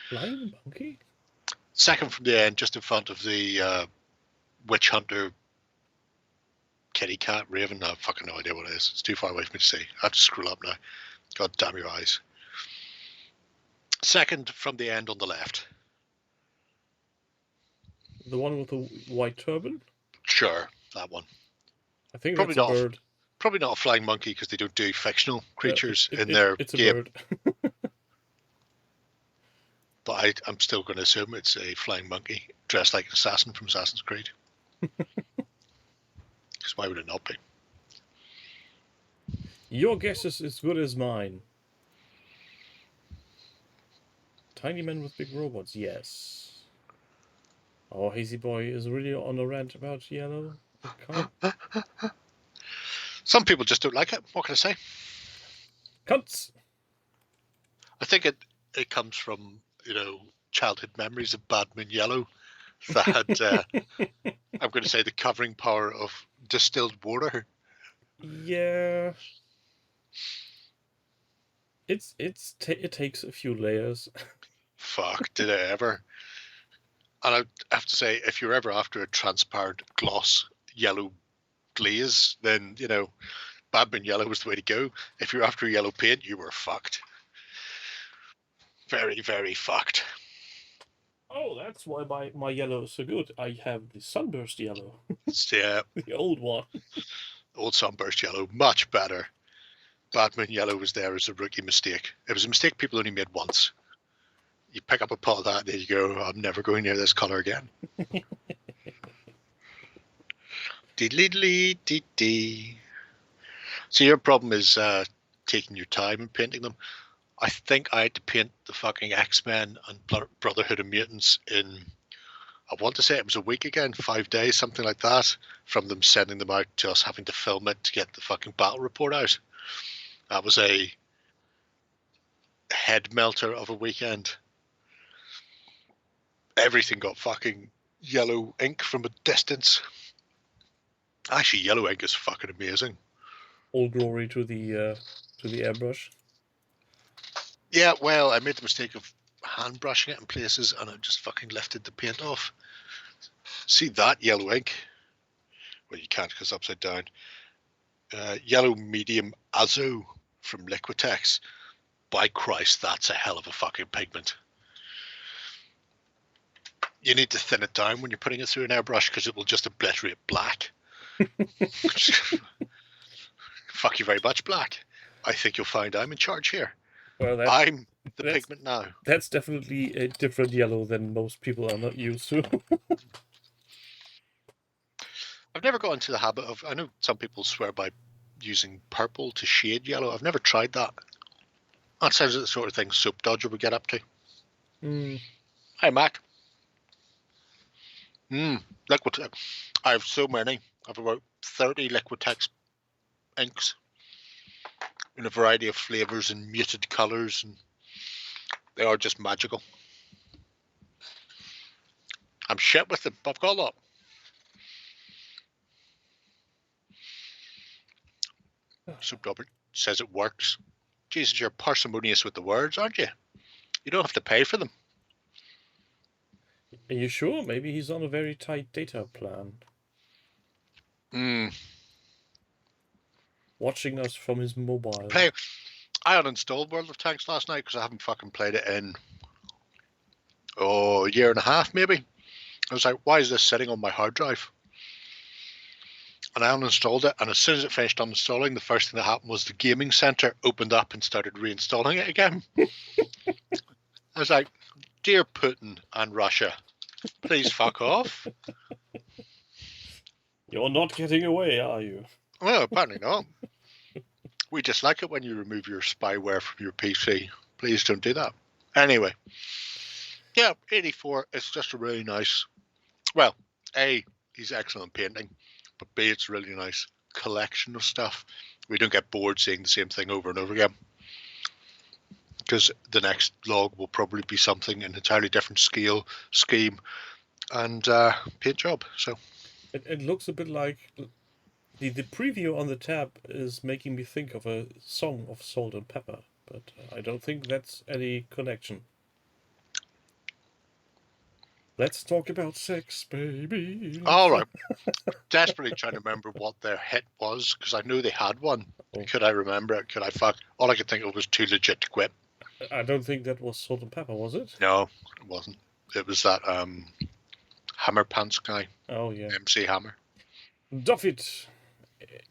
Flying monkey? Second from the end, just in front of the witch hunter kitty cat raven. I have fucking no idea what it is. It's too far away for me to see. I have to scroll up now. God damn your eyes. Second from the end on the left. The one with the white turban? Sure, that one. I think Probably that's a not. bird. Probably not a flying monkey because they don't do fictional creatures in It- their It's a game. bird. But I'm still going to assume it's a flying monkey dressed like an assassin from Assassin's Creed. Because why would it not be? Your guess is as good as mine. Tiny men with big robots, yes. Oh, Hazy Boy is really on a rant about yellow. Some people just don't like it. What can I say? Cunts! I think it comes from, childhood memories of Badman Yellow. That I'm going to say the covering power of distilled water. Yeah. It takes a few layers. Fuck, did I ever? And I have to say, if you're ever after a transparent gloss yellow glaze, then, Badman Yellow was the way to go. If you're after yellow paint, you were fucked. Very, very fucked. Oh, that's why my yellow is so good. I have the sunburst yellow. Yeah, The old one. old sunburst yellow, much better. Badman Yellow was there as a rookie mistake. It was a mistake people only made once. You pick up a pot of that, and there you go. I'm never going near this color again. Dee-dee-dee-dee-dee. So your problem is taking your time and painting them. I think I had to paint the fucking X-Men and Brotherhood and Mutants in, I want to say it was a week again, 5 days, something like that, from them sending them out to us having to film it to get the fucking battle report out. That was a head melter of a weekend. Everything got fucking yellow ink from a distance. Actually, yellow ink is fucking amazing. All glory to the airbrush. Yeah, well, I made the mistake of hand brushing it in places and I just fucking lifted the paint off. See that yellow ink? Well, you can't because it's upside down. Yellow medium azo from Liquitex. By Christ, that's a hell of a fucking pigment. You need to thin it down when you're putting it through an airbrush because it will just obliterate black. Fuck you very much, black. I think you'll find I'm in charge here. Well, I'm the pigment now. That's definitely a different yellow than most people are not used to. I've never got into the habit of, I know some people swear by using purple to shade yellow. I've never tried that. That sounds like the sort of thing Soap Dodger would get up to. Hi, Mac. Liquitex. I have so many. I have about 30 Liquitex inks in a variety of flavors and muted colors, and they are just magical. I'm shit with them, but I've got a lot. Soap Dodger says it works. Jesus, you're parsimonious with the words, aren't you? You don't have to pay for them. Are you sure? Maybe he's on a very tight data plan. Watching us from his mobile. I uninstalled World of Tanks last night because I haven't fucking played it in a year and a half maybe. I was like, why is this sitting on my hard drive? And I uninstalled it, and as soon as it finished uninstalling, the first thing that happened was the gaming center opened up and started reinstalling it again. I was like, dear Putin and Russia, please fuck off. You're not getting away, are you? Well, apparently not. We just like it when you remove your spyware from your PC. Please don't do that. Anyway, yeah, 84. It's just a really nice. Well, A, he's excellent painting, but B, it's a really nice collection of stuff. We don't get bored seeing the same thing over and over again. Because the next log will probably be something in an entirely different scale, scheme, and paint job. So It looks a bit like the preview on the tab is making me think of a song of Salt and Pepper, but I don't think that's any connection. Let's talk about sex, baby. all right, desperately trying to remember what their hit was because I knew they had one. Oh. Could I remember it? Could I fuck? All I could think of was Too Legit to Quit. I don't think that was Salt and Pepper, was it? No, it wasn't. It was that Hammer Pants guy. Oh yeah. MC Hammer. Duffit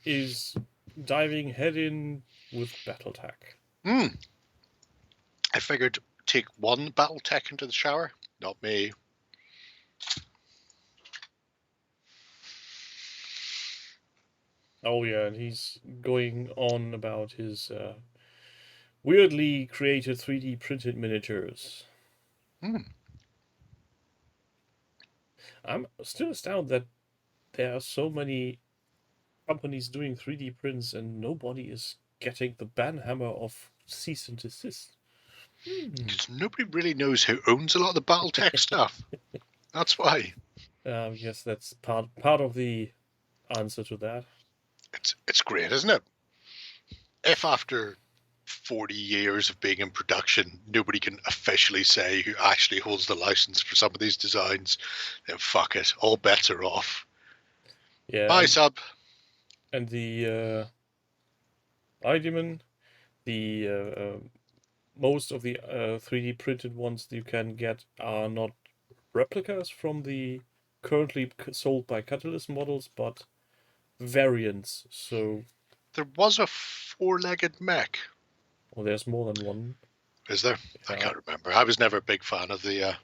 is diving head in with BattleTech. I figured take one BattleTech into the shower. Not me. Oh yeah, and he's going on about his weirdly created 3D printed miniatures. I'm still astounded that there are so many companies doing 3D prints and nobody is getting the banhammer of cease and desist. Because nobody really knows who owns a lot of the BattleTech stuff. That's why. Yes, that's part of the answer to that. It's great, isn't it? If after 40 years of being in production, nobody can officially say who actually holds the license for some of these designs, then fuck it. All bets are off. Yeah. Bye, sub. And the Idemon, the most of the 3D printed ones you can get are not replicas from the currently sold by Catalyst models, but variants. So there was a four-legged mech. Well, there's more than one. Is there? Yeah. I can't remember. I was never a big fan of the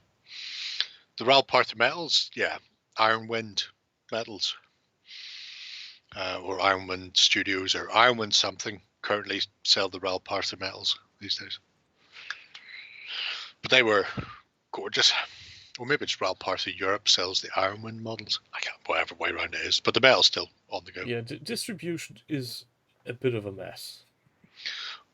Ral Partha metals. Yeah, Ironwind metals. Or Ironwind Studios or Ironwind something currently sell the Ral Partha metals these days. But they were gorgeous. Or maybe it's Ral Partha Europe sells the Ironwind models. I can't, whatever way around it is. But the metal's still on the go. Yeah, distribution is a bit of a mess.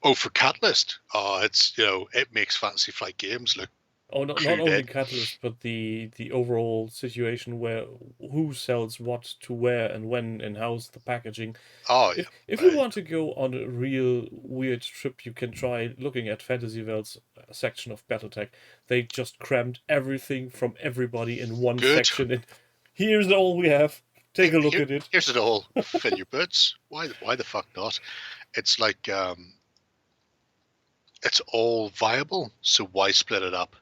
Oh, for Catalyst? Oh, it's, it makes Fantasy Flight Games look. Oh, not only Catalyst, but the overall situation where who sells what to where and when and how's the packaging. Oh, yeah. If you want to go on a real weird trip, you can try looking at Fantasy World's section of BattleTech. They just crammed everything from everybody in one section. And here's all we have. Take a look at it. Here's it all. Fill your boots. Why the fuck not? It's like it's all viable. So why split it up?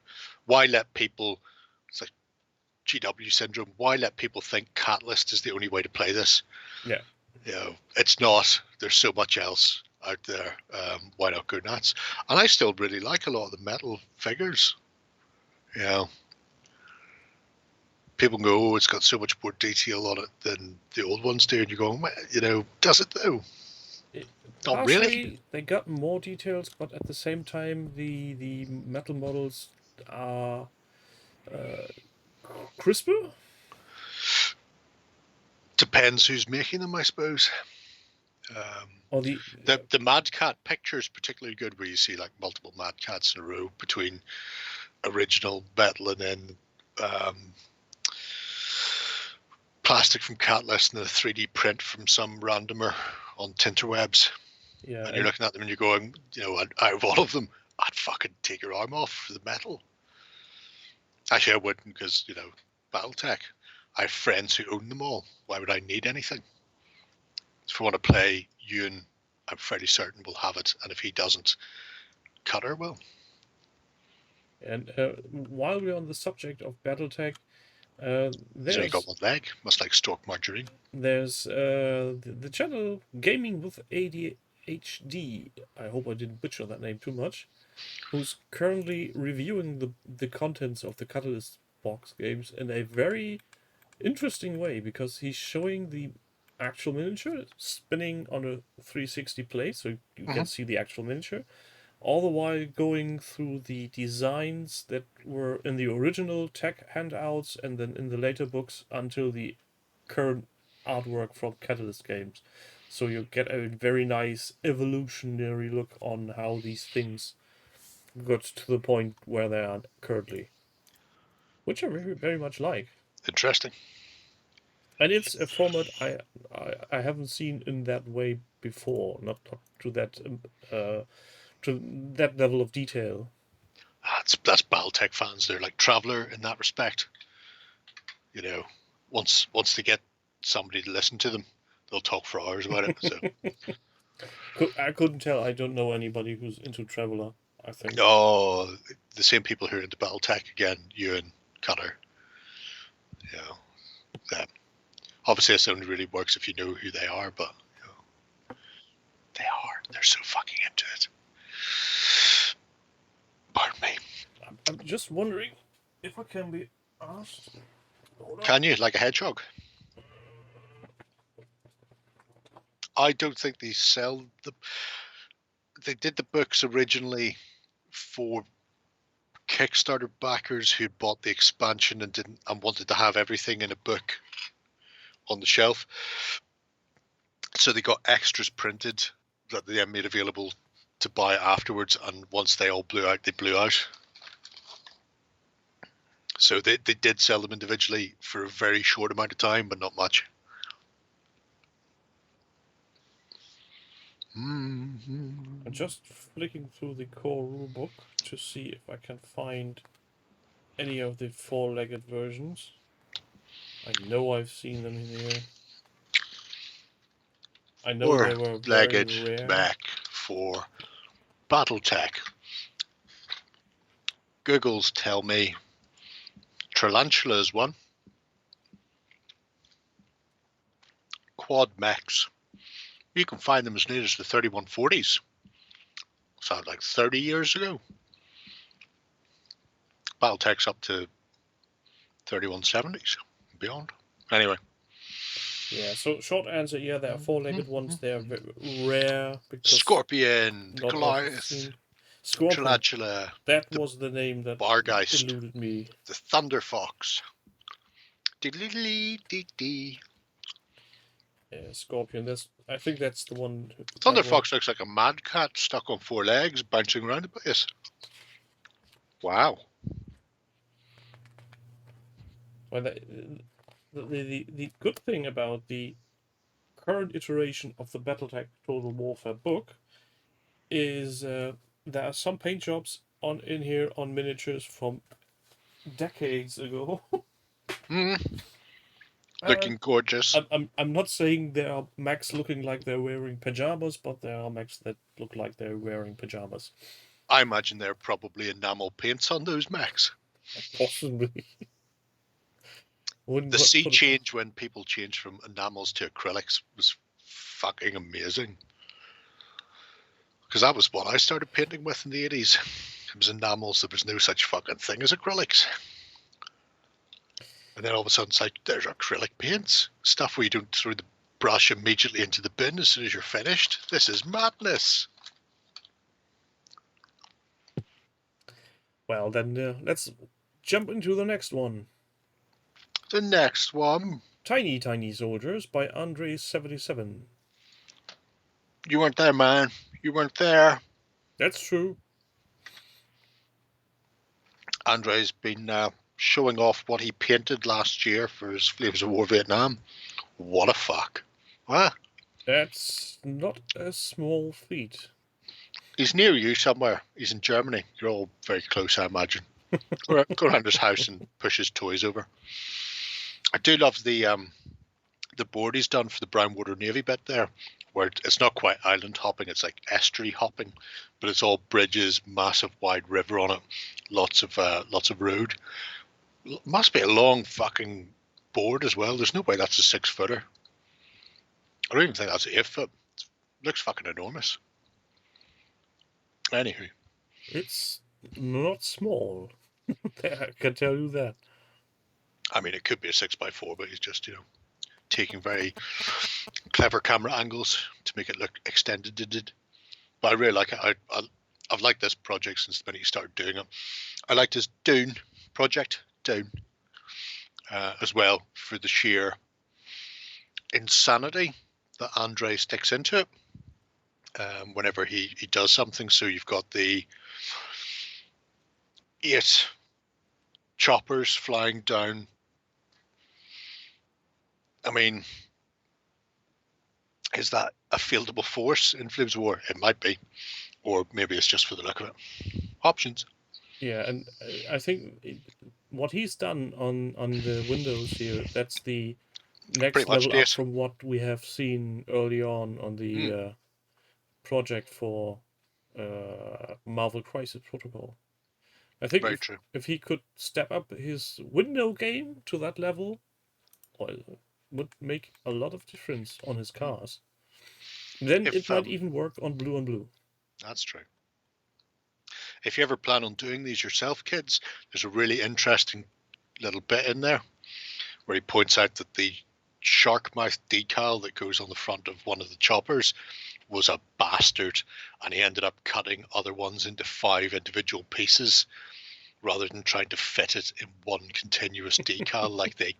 Why let people, it's like GW syndrome, why let people think Catalyst is the only way to play this? Yeah. It's not. There's so much else out there. Why not go nuts? And I still really like a lot of the metal figures. People go, oh, it's got so much more detail on it than the old ones do. And you're going, well, does it though? Not really. They got more details, but at the same time, the metal models are crisper. Depends who's making them, I suppose. Or the Mad Cat picture is particularly good, where you see like multiple Mad Cats in a row between original metal and then plastic from Catalyst and a 3D print from some randomer on Tinterwebs. Yeah, and you're looking at them and you're going, out of all of them, I'd fucking take your arm off for the metal. Actually, I wouldn't, because, BattleTech, I have friends who own them all. Why would I need anything? If I want to play, Ewan, I'm fairly certain will have it. And if he doesn't, Cutter will. And while we're on the subject of BattleTech, he's only got one leg. Must like stalk margarine. There's the channel Gaming with ADHD. I hope I didn't butcher that name too much. Who's currently reviewing the contents of the Catalyst box games in a very interesting way, because he's showing the actual miniature spinning on a 360 plate, so you can see the actual miniature. all the while going through the designs that were in the original tech handouts and then in the later books until the current artwork from Catalyst Games. So you get a very nice evolutionary look on how these things got to the point where they are currently, which I very, very much like. Interesting. And it's a format I haven't seen in that way before, not to that level of detail. That's Battletech fans. They're like Traveller in that respect. You know, once they get somebody to listen to them, they'll talk for hours about it. So I couldn't tell. I don't know anybody who's into Traveller, I think. oh, the same people who are into Battletech again, you and Cutter. You know, obviously this only really works if you know who they are, but you know, they're so fucking into it. Pardon me. I'm just wondering if I can be asked. Can you, like a hedgehog? I don't think they sell the. They did the books originally for Kickstarter backers who bought the expansion and wanted to have everything in a book on the shelf. So they got extras printed that they then made available to buy afterwards, and once they all blew out, they blew out. So they did sell them individually for a very short amount of time, but not much. I'm just flicking through the core rulebook to see if I can find any of the four-legged versions. I know I've seen them in here. I know they were very Legged rare. back for Battletech. Googles tell me Tarantula is one. Quad mechs. You can find them as late as the 3140s. Sounds like 30 years ago. Battletech's up to 3170s and beyond. Anyway. Yeah, so short answer, yeah, there are four-legged ones. They are very rare because Scorpion, not often Goliath, seen. Scorpion. Tarantula, That was the name that Bargeist, eluded me. the Thunder Fox. Dee-dee-dee-dee-dee. Yeah, Scorpion. I think that's the one. Thunder Fox looks like a mad cat stuck on four legs, bouncing around the place. Wow. Well, the good thing about the current iteration of the Battletech Total Warfare book is there are some paint jobs in here on miniatures from decades ago. Looking gorgeous. I'm not saying there are mechs looking like they're wearing pajamas, but there are mechs that look like they're wearing pajamas. I imagine there are probably enamel paints on those mechs. Possibly. The sea change when people changed from enamels to acrylics was fucking amazing. Because that was what I started painting with in the 80s. It was enamels. There was no such fucking thing as acrylics. And then all of a sudden it's like, there's acrylic paints. Stuff where you don't throw the brush immediately into the bin as soon as you're finished. This is madness. Well, then let's jump into the next one. The next one. Tiny Tiny Soldiers by Andre77. You weren't there, man. You weren't there. That's true. Andre's been showing off what he painted last year for his Flames of War Vietnam. What a fuck. What? That's not a small feat. He's near you somewhere. He's in Germany. You're all very close, I imagine. Go around his house and push his toys over. I do love the board he's done for the Brownwater Navy bit there, where it's not quite island hopping, it's like estuary hopping, but it's all bridges, massive wide river on it, lots of road. Must be a long fucking board as well. There's no way that's a 6-footer. I don't even think that's 8 foot. It looks fucking enormous. Anywho. It's not small. I can tell you that. I mean, it could be a 6x4, but he's just, taking very clever camera angles to make it look extended. But I really like it. I've liked this project since the minute you started doing it. I liked his Dune project, Dune, as well, for the sheer insanity that Andre sticks into it whenever he does something. So you've got the 8 choppers flying down. I mean, is that a fieldable force in Flames of War? It might be. Or maybe it's just for the look of it. Options. Yeah, and I think what he's done on the windows here, that's the next Pretty much, level up yes. from what we have seen early on the project for Marvel Crisis Protocol. I think if he could step up his window game to that level, well, it would make a lot of difference on his cars. Then it might even work on blue on blue. That's true. If you ever plan on doing these yourself, kids, there's a really interesting little bit in there where he points out that the shark mouth decal that goes on the front of one of the choppers was a bastard, and he ended up cutting other ones into 5 individual pieces rather than trying to fit it in one continuous decal like they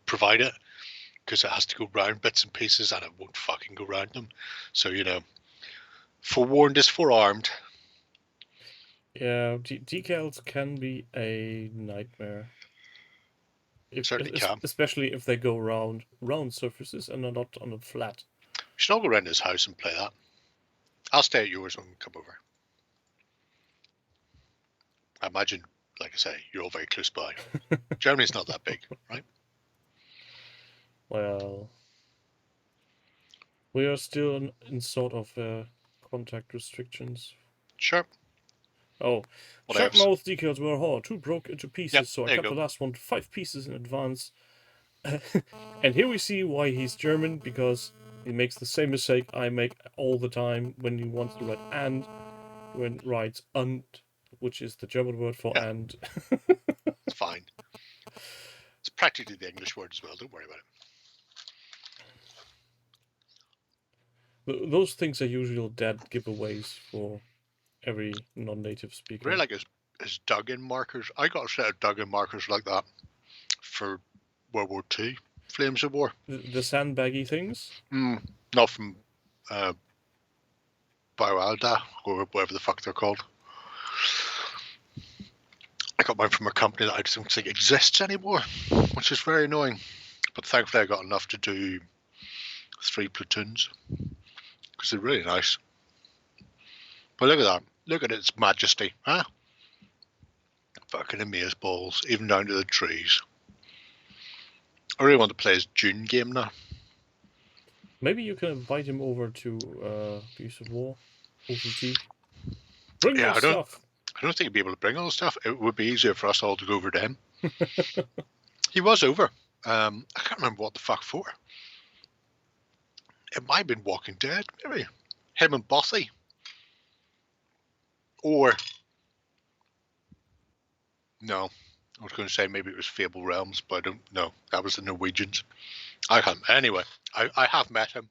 provide it, because it has to go round bits and pieces and it won't fucking go round them. So, you know, forewarned is forearmed. Yeah, decals can be a nightmare. Certainly can. Especially if they go round surfaces and are not on a flat. We should all go around his house and play that. I'll stay at yours when we come over. I imagine, like I say, you're all very close by. Germany's not that big, right? Well, we are still in sort of contact restrictions. Sure. Oh, shark mouth decals were hard. 2 broke into pieces, so I cut the last one to 5 pieces in advance. And here we see why he's German, because he makes the same mistake I make all the time when he wants to write and, when writes und, which is the German word for and. It's fine. It's practically the English word as well, don't worry about it. Those things are usually dead giveaways for every non-native speaker. I really like his dug-in markers. I got a set of dug-in markers like that for World War II, Flames of War. The sandbaggy things? Not from Javeriahjaved or whatever the fuck they're called. I got mine from a company that I don't think exists anymore, which is very annoying. But thankfully I got enough to do 3 platoons, because they're really nice. But look at that. Look at its majesty, huh? Fucking amazeballs, even down to the trees. I really want to play his Dune game now. Maybe you can invite him over to Piece of War, OCT. Bring your stuff. I don't think he'd be able to bring all the stuff. It would be easier for us all to go over to him. He was over. I can't remember what the fuck for. It might have been Walking Dead, maybe. Him and Bossy. Or, no, I was going to say maybe it was Fable Realms, but I don't know. That was the Norwegians. I can't. Anyway, I have met him.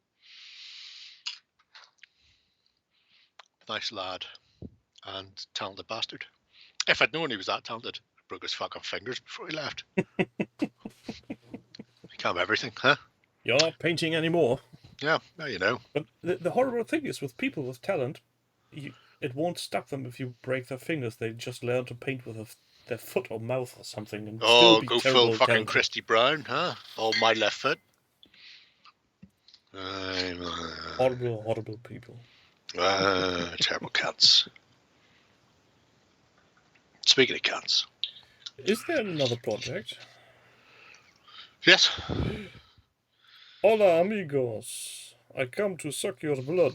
Nice lad and talented bastard. If I'd known he was that talented, I broke his fucking fingers before he left. He can't have everything, huh? You're not painting anymore. Yeah, now you know. But the horrible thing is, with people with talent, it won't stop them if you break their fingers. They just learn to paint with their foot or mouth or something. And still be go terrible full fucking talented. Christy Brown, huh? All my left foot. Horrible people. Terrible cats. Speaking of cats. Is there another project? Yes. Hola, amigos. I come to suck your blood.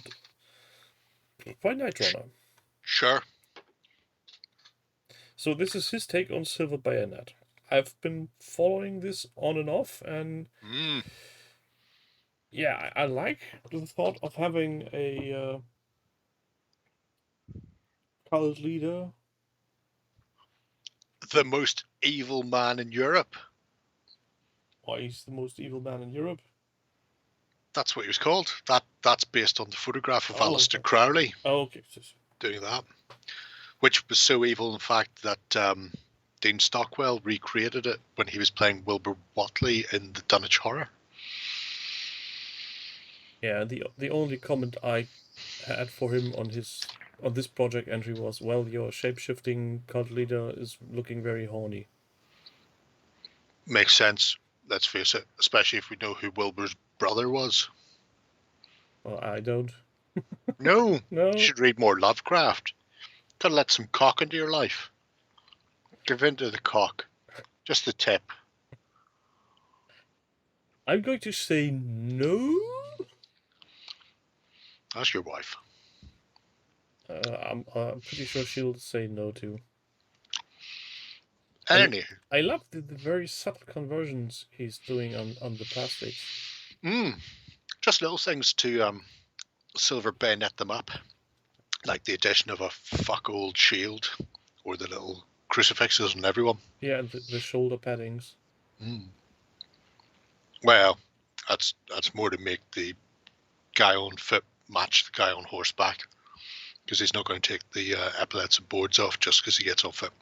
By Night Runner. Sure. So this is his take on Silver Bayonet. I've been following this on and off, and yeah, I like the thought of having a cult leader. The most evil man in Europe. Why he's the most evil man in Europe? That's what he was called. That's based on the photograph of Aleister Crowley. Oh, okay. doing that, which was so evil, in fact, that Dean Stockwell recreated it when he was playing Wilbur Watley in the Dunwich Horror. Yeah, the only comment I had for him on this project entry was, well, your shape-shifting cult leader is looking very horny. Makes sense, let's face it, especially if we know who Wilbur's brother was. Well, I don't. No, No. you should read more Lovecraft. Gotta let some cock into your life. Give in to the cock. Just the tip. I'm going to say no. That's your wife. I'm pretty sure she'll say no too. Anywho. I love the very subtle conversions he's doing on the plastics. Just little things to silver bayonet them up. Like the addition of a fuck old shield. Or the little crucifixes on everyone. Yeah, and the shoulder paddings. Well, that's more to make the guy on foot match the guy on horseback. Because he's not going to take the epaulets and boards off just because he gets on foot.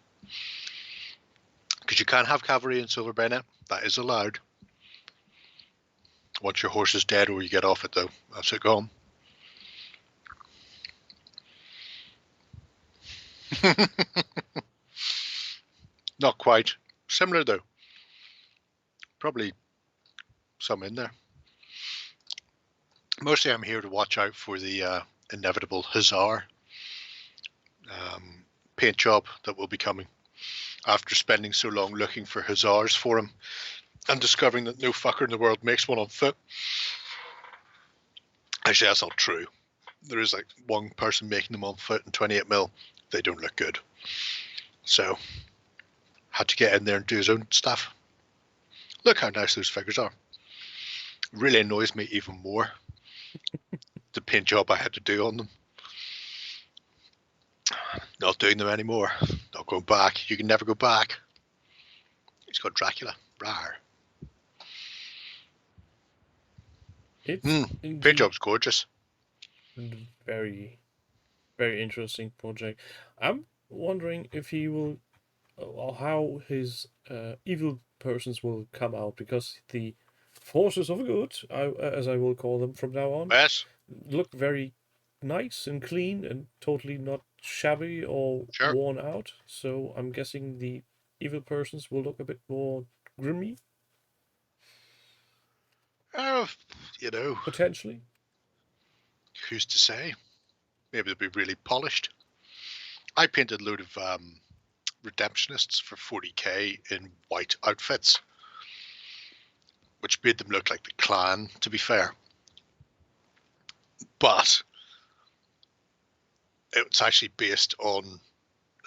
Because you can't have cavalry in silver bayonet. That is allowed. Once your horse is dead or you get off it, though. That's it gone. Not quite. Similar, though. Probably some in there. Mostly I'm here to watch out for the inevitable Huzza paint job that will be coming. After spending so long looking for Huzzas for him and discovering that no fucker in the world makes one on foot. Actually, that's not true. There is like one person making them on foot in 28mm. They don't look good. So, had to get in there and do his own stuff. Look how nice those figures are. Really annoys me even more. The paint job I had to do on them. Not doing them anymore. Not going back. You can never go back. He's got Dracula. Rawr. Paint job's gorgeous. Very, very interesting project. I'm wondering if he will, or how his evil persons will come out, because the forces of good, as I will call them from now on, Yes. look very nice and clean and totally not shabby or worn out. So I'm guessing the evil persons will look a bit more grimy. You know. Potentially. Who's to say? Maybe they'll be really polished. I painted a load of redemptionists for 40k in white outfits, which made them look like the Klan, to be fair. But it's actually based on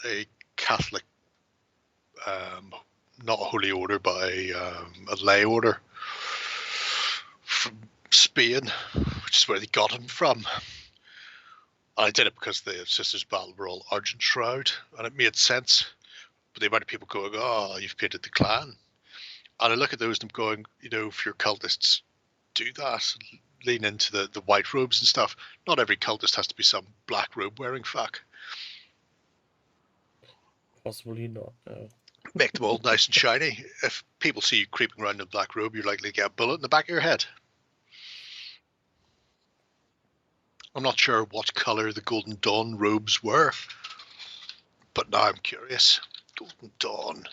a Catholic, not a holy order, but a lay order from Spain, which is where they got him from. And I did it because the Sisters Battle were all Argent Shroud, and it made sense. But the amount of people going, oh, you've painted the Klan. And I look at those and I'm going, you know, if your cultists do that, lean into the white robes and stuff, not every cultist has to be some black robe wearing fuck. Possibly not, no. Make them all nice and shiny. If people see you creeping around in a black robe, you're likely to get a bullet in the back of your head. I'm not sure what colour the Golden Dawn robes were, but now I'm curious. Golden Dawn.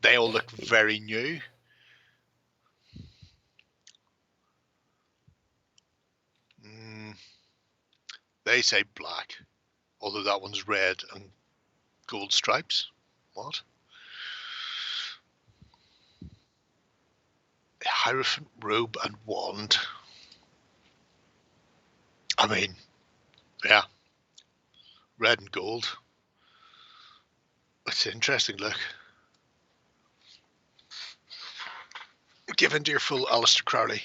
They all look very new. They say black, although that one's red and gold stripes. What? A Hierophant robe and wand. I mean, yeah, red and gold. It's an interesting look. Give in to your full Aleister Crowley.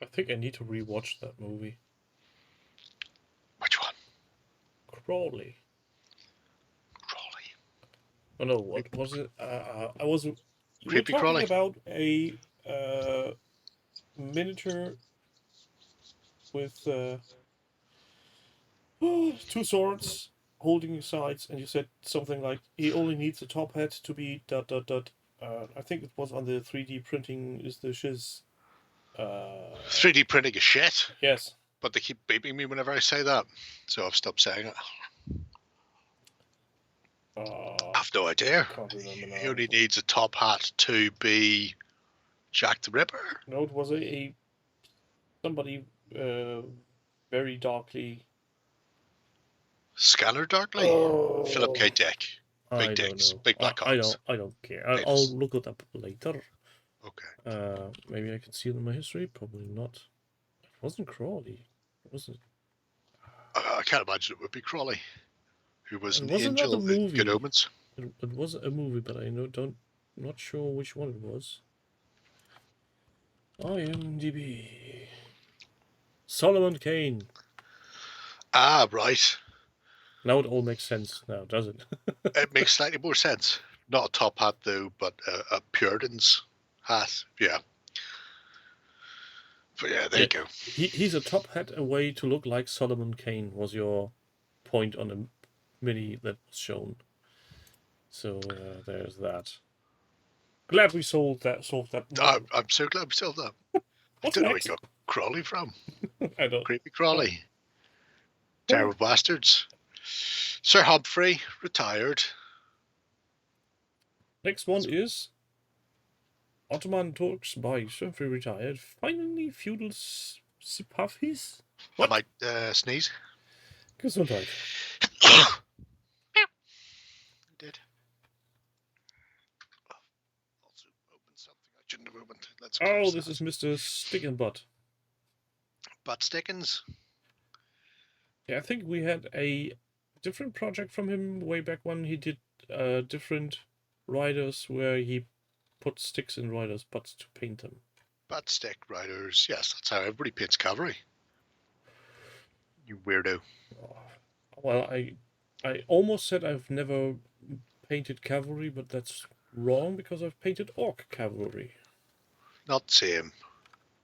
I think I need to rewatch that movie. Which one? Crawley. Crawley. Oh no, what was it? I was We're Creepy talking crawly. about a miniature with 2 swords holding sides, and you said something like he only needs a top hat to be ... I think it was on the 3D printing is the shiz. 3D printing is shit, Yes. but they keep beeping me whenever I say that, so I've stopped saying it. I've no idea. Can't remember now. He only needs a top hat to be Jack the Ripper. No, it was a somebody very darkly. Scanner Darkly? Oh, Philip K. Dick. I Big don't dicks. know. Big black I cocks. don't care. Famous. I'll look it up later. Okay. Maybe I can see it in my history. Probably not. It wasn't Crawley. It wasn't. I can't imagine it would be Crawley, who was an Wasn't that a angel in Good movie? Omens. It was a movie, but I not sure which one it was. IMDb. Solomon Kane. Ah, right. Now it all makes sense now, does it? It makes slightly more sense. Not a top hat, though, but a Puritan's hat. Yeah. But yeah, there you go. He's a top hat away to look like Solomon Kane, was your point on the mini that was shown. So there's that. Glad we solved that. I'm so glad we solved that. I What's don't know where next? you got Crawley from. I don't. Creepy Crawley. Terrible bastards. Sir Humphrey, retired. Next one is Ottoman Turks by Humphrey retired. Finally, feudal Sipafis. I might sneeze. Gesundheit. Did. Also opened something I shouldn't have opened. Let's Oh, this is Mr. Stick and Butt. Butt Stickins. Yeah, I think we had a different project from him way back when he did different riders where he put sticks in riders' butts to paint them. Butt Stick Riders. Yes, that's how everybody paints cavalry. You weirdo. Well, I almost said I've never painted cavalry, but that's wrong because I've painted orc cavalry. Not the same.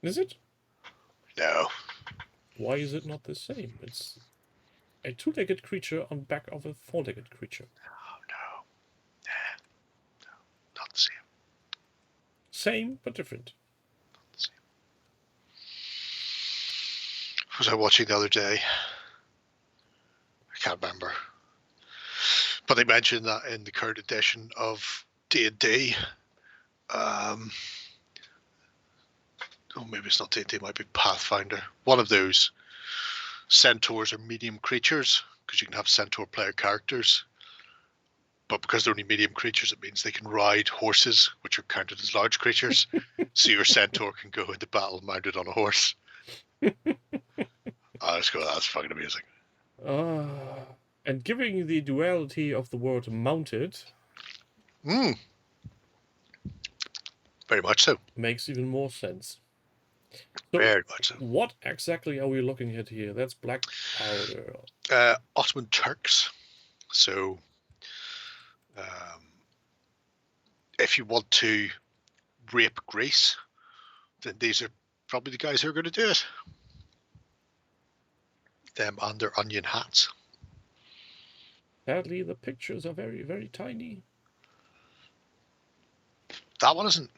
Is it? No. Why is it not the same? It's a 2-legged creature on back of a 4-legged creature. Oh, no. No. Not the same. Same, but different. Not the same. What was I watching the other day? I can't remember. But they mentioned that in the current edition of D&D, oh, maybe it's not D&D, it might be Pathfinder. One of those centaurs are medium creatures, because you can have centaur player characters. But because they're only medium creatures, it means they can ride horses, which are counted as large creatures. So your centaur can go into battle mounted on a horse. That's fucking amazing. And giving the duality of the word mounted Very much so. makes even more sense. So, Very much so. what exactly are we looking at here? That's black powder. Ottoman Turks. So, if you want to rape Greece, then these are probably the guys who are going to do it. Them and their onion hats. Sadly, the pictures are very, very tiny. That one isn't.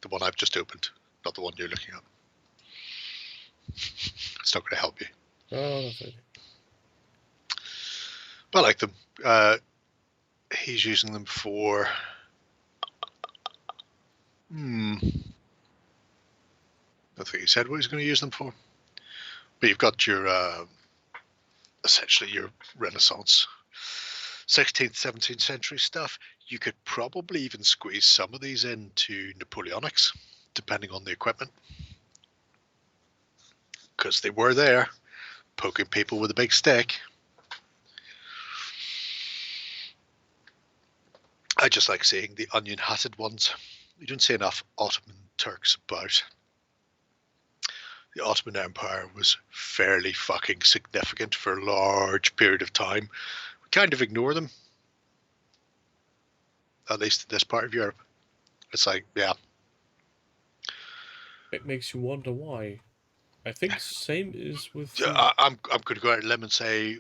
The one I've just opened, not the one you're looking at. It's not going to help you. Oh, that's right. I like them. He's using them for... I think he said what he's going to use them for. But you've got your... essentially your Renaissance 16th, 17th century stuff. You could probably even squeeze some of these into Napoleonics, depending on the equipment. Because they were there, poking people with a big stick. I just like seeing the onion-hatted ones. You don't see enough Ottoman Turks about. The Ottoman Empire was fairly fucking significant for a large period of time. We kind of ignore them, at least in this part of Europe. It's like, yeah, It makes you wonder why. I think same is with I'm going to go out on a limb and say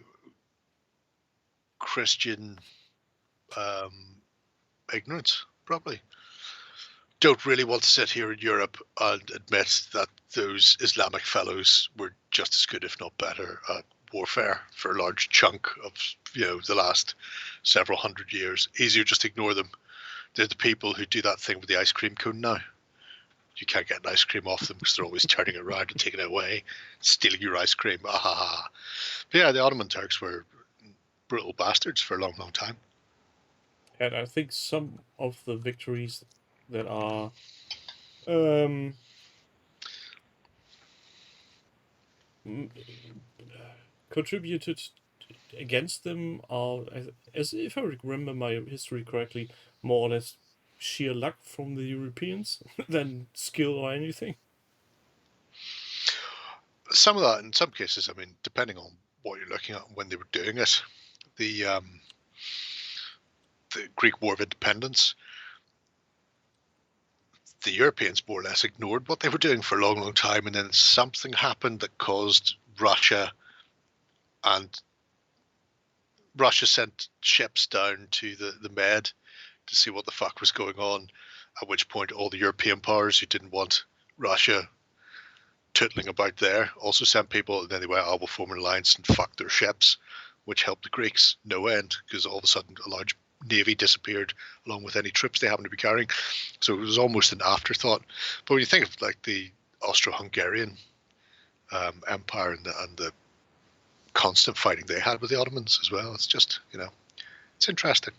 Christian ignorance, probably. Don't really want to sit here in Europe and admit that those Islamic fellows were just as good, if not better, at warfare for a large chunk of the last several hundred years. Easier just to ignore them. They're the people who do that thing with the ice cream cone now. You can't get an ice cream off them because they're always turning it around and taking it away, stealing your ice cream. Ah. But yeah, the Ottoman Turks were brutal bastards for a long, long time. And I think some of the victories that are contributed against them are, as if I remember my history correctly, more or less sheer luck from the Europeans than skill or anything. Some of that, in some cases, I mean, depending on what you're looking at and when they were doing it, the Greek War of Independence, the Europeans more or less ignored what they were doing for a long, long time, and then something happened that caused Russia sent ships down to the Med to see what the fuck was going on, at which point all the European powers who didn't want Russia tootling about there also sent people, and then they went, we'll form an alliance and fuck their ships, which helped the Greeks no end, because all of a sudden a large navy disappeared along with any troops they happened to be carrying. So it was almost an afterthought. But when you think of like the Austro-Hungarian Empire and the constant fighting they had with the Ottomans as well, it's just, it's interesting.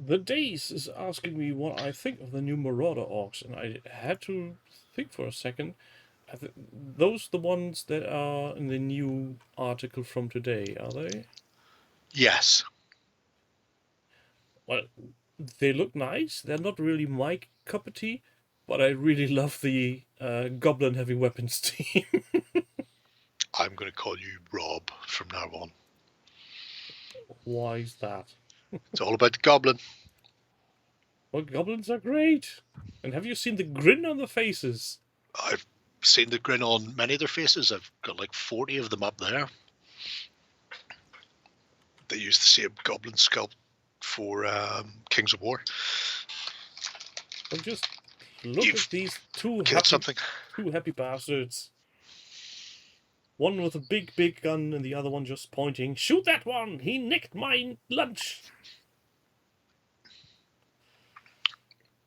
The Days is asking me what I think of the new Marauder orcs, and I had to think for a second. Those the ones that are in the new article from today, are they? Yes. Well, they look nice. They're not really my cup of tea, but I really love the goblin heavy weapons team. I'm going to call you Rob from now on. Why is that? It's all about the goblin. Well, goblins are great. And have you seen the grin on the faces? I've seen the grin on many of their faces. I've got like 40 of them up there. They use the same goblin sculpt for Kings of War. And just look at these two happy bastards. One with a big, big gun and the other one just pointing. Shoot that one! He nicked my lunch!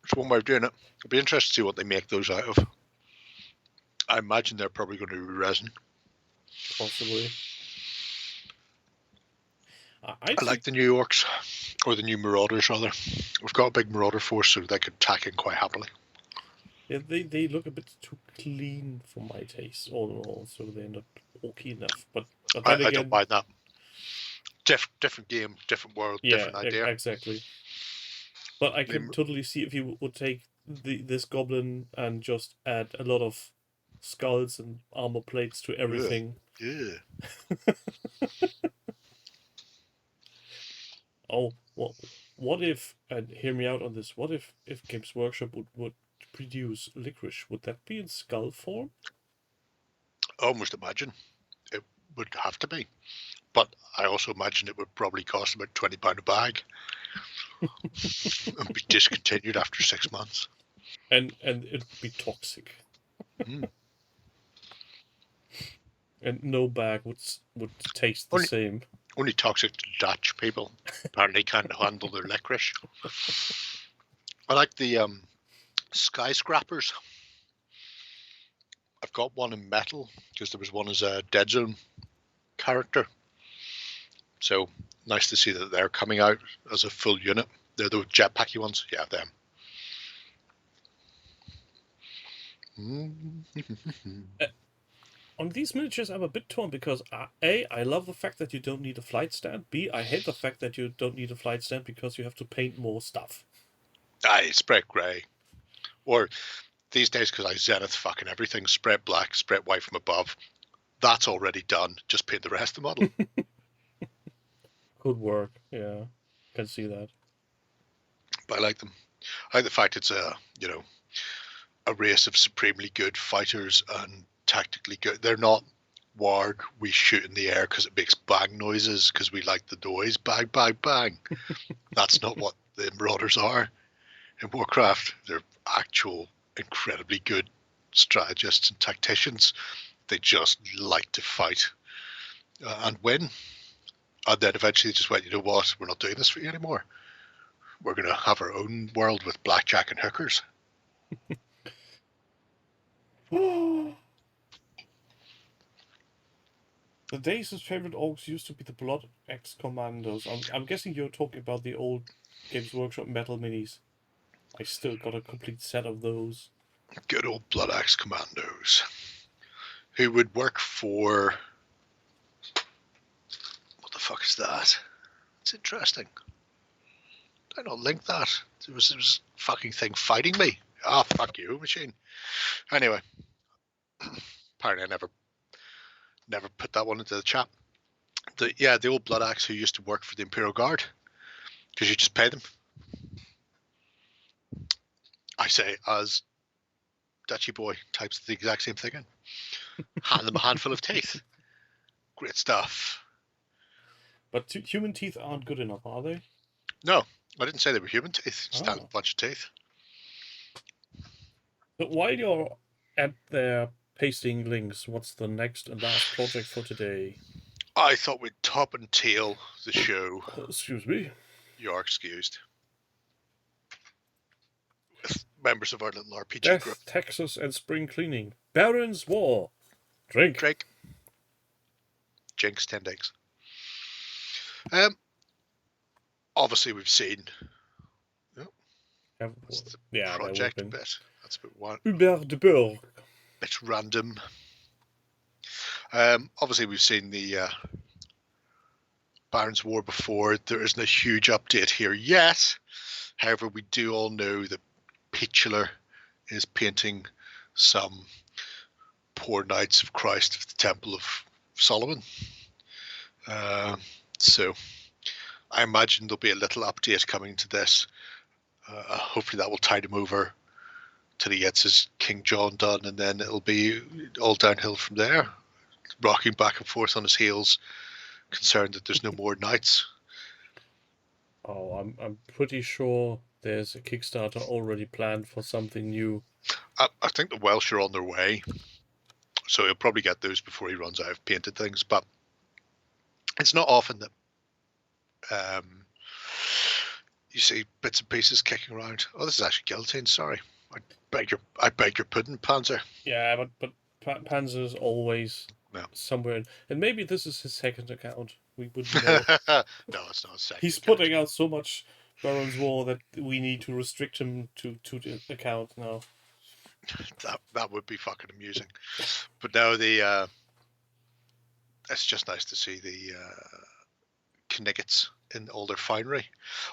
It's one way of doing it. It'll be interesting to see what they make those out of. I imagine they're probably going to be resin. Possibly. I like the new orcs, or the new marauders rather. We've got a big marauder force, so they could tack in quite happily. Yeah, they look a bit too clean for my taste, all in all, so they're not orky enough. But then I again, don't mind that. Different game, different world, different idea. Exactly. But I can totally see if you would take this goblin and just add a lot of skulls and armor plates to everything. Yeah. Oh, what if, and hear me out on this, what if Games Workshop would produce licorice? Would that be in skull form? I almost imagine it would have to be. But I also imagine it would probably cost about £20 a bag and be discontinued after 6 months. And it would be toxic. And no bag would taste the same. Only toxic to Dutch people. Apparently can't handle their licorice. I like the skyscrapers. I've got one in metal because there was one as a Dead Zone character. So nice to see that they're coming out as a full unit. They're the jetpacky ones. Yeah, them. On these miniatures, I'm a bit torn because A, I love the fact that you don't need a flight stand. B, I hate the fact that you don't need a flight stand because you have to paint more stuff. Aye, spray grey. Or these days, because I zenith fucking everything, spray black, spray white from above. That's already done. Just paint the rest of the model. Could work, yeah. Can see that. But I like them. I like the fact it's a race of supremely good fighters and tactically good. They're not warg. We shoot in the air because it makes bang noises because we like the noise. Bang, bang, bang. That's not what the Marauders are in Warcraft. They're actual incredibly good strategists and tacticians. They just like to fight and win. And then eventually they just went, you know what? We're not doing this for you anymore. We're going to have our own world with blackjack and hookers. The Dace's favorite orcs used to be the Blood Axe Commandos. I'm guessing you're talking about the old Games Workshop metal minis. I still got a complete set of those. Good old Blood Axe Commandos. Who would work for... What the fuck is that? It's interesting. Did I not link that? There was a fucking thing fighting me. Ah, fuck you, machine. Anyway. Apparently I never put that one into the chat. The old Blood Axe who used to work for the Imperial Guard. Because you just pay them. I say, as Dutchy Boy types the exact same thing in. Hand them a handful of teeth. Great stuff. But human teeth aren't good enough, are they? No, I didn't say they were human teeth. Just a bunch of teeth. But while you're at there pasting links, what's the next and last project for today? I thought we'd top and tail the show. Excuse me. You are excused. With members of our little RPG Death, group. Texas, and spring cleaning. Baron's War. Drink. Drink. Jinx 10 eggs. Obviously we've seen Yeah, project a bit. That's a bit one. Hubert de Burgh. Bit random. Obviously we've seen the Baron's War before. There isn't a huge update here yet. However, we do all know that Peatular is painting some poor knights of Christ of the Temple of Solomon. So I imagine there'll be a little update coming to this. Hopefully that will tide him over till he gets his King John done, and then it'll be all downhill from there, rocking back and forth on his heels, concerned that there's no more knights. Oh, I'm pretty sure there's a Kickstarter already planned for something new. I think the Welsh are on their way, so he'll probably get those before he runs out of painted things. But it's not often that you see bits and pieces kicking around. Oh, this is actually guillotine. Sorry, I beg your pudding, Panzer. Yeah, but Panzer's always somewhere, and maybe this is his second account. We wouldn't know. No, it's not a second. He's putting out so much Baron's War that we need to restrict him to the account now. That would be fucking amusing. But now it's just nice to see the Kniggets in all their finery.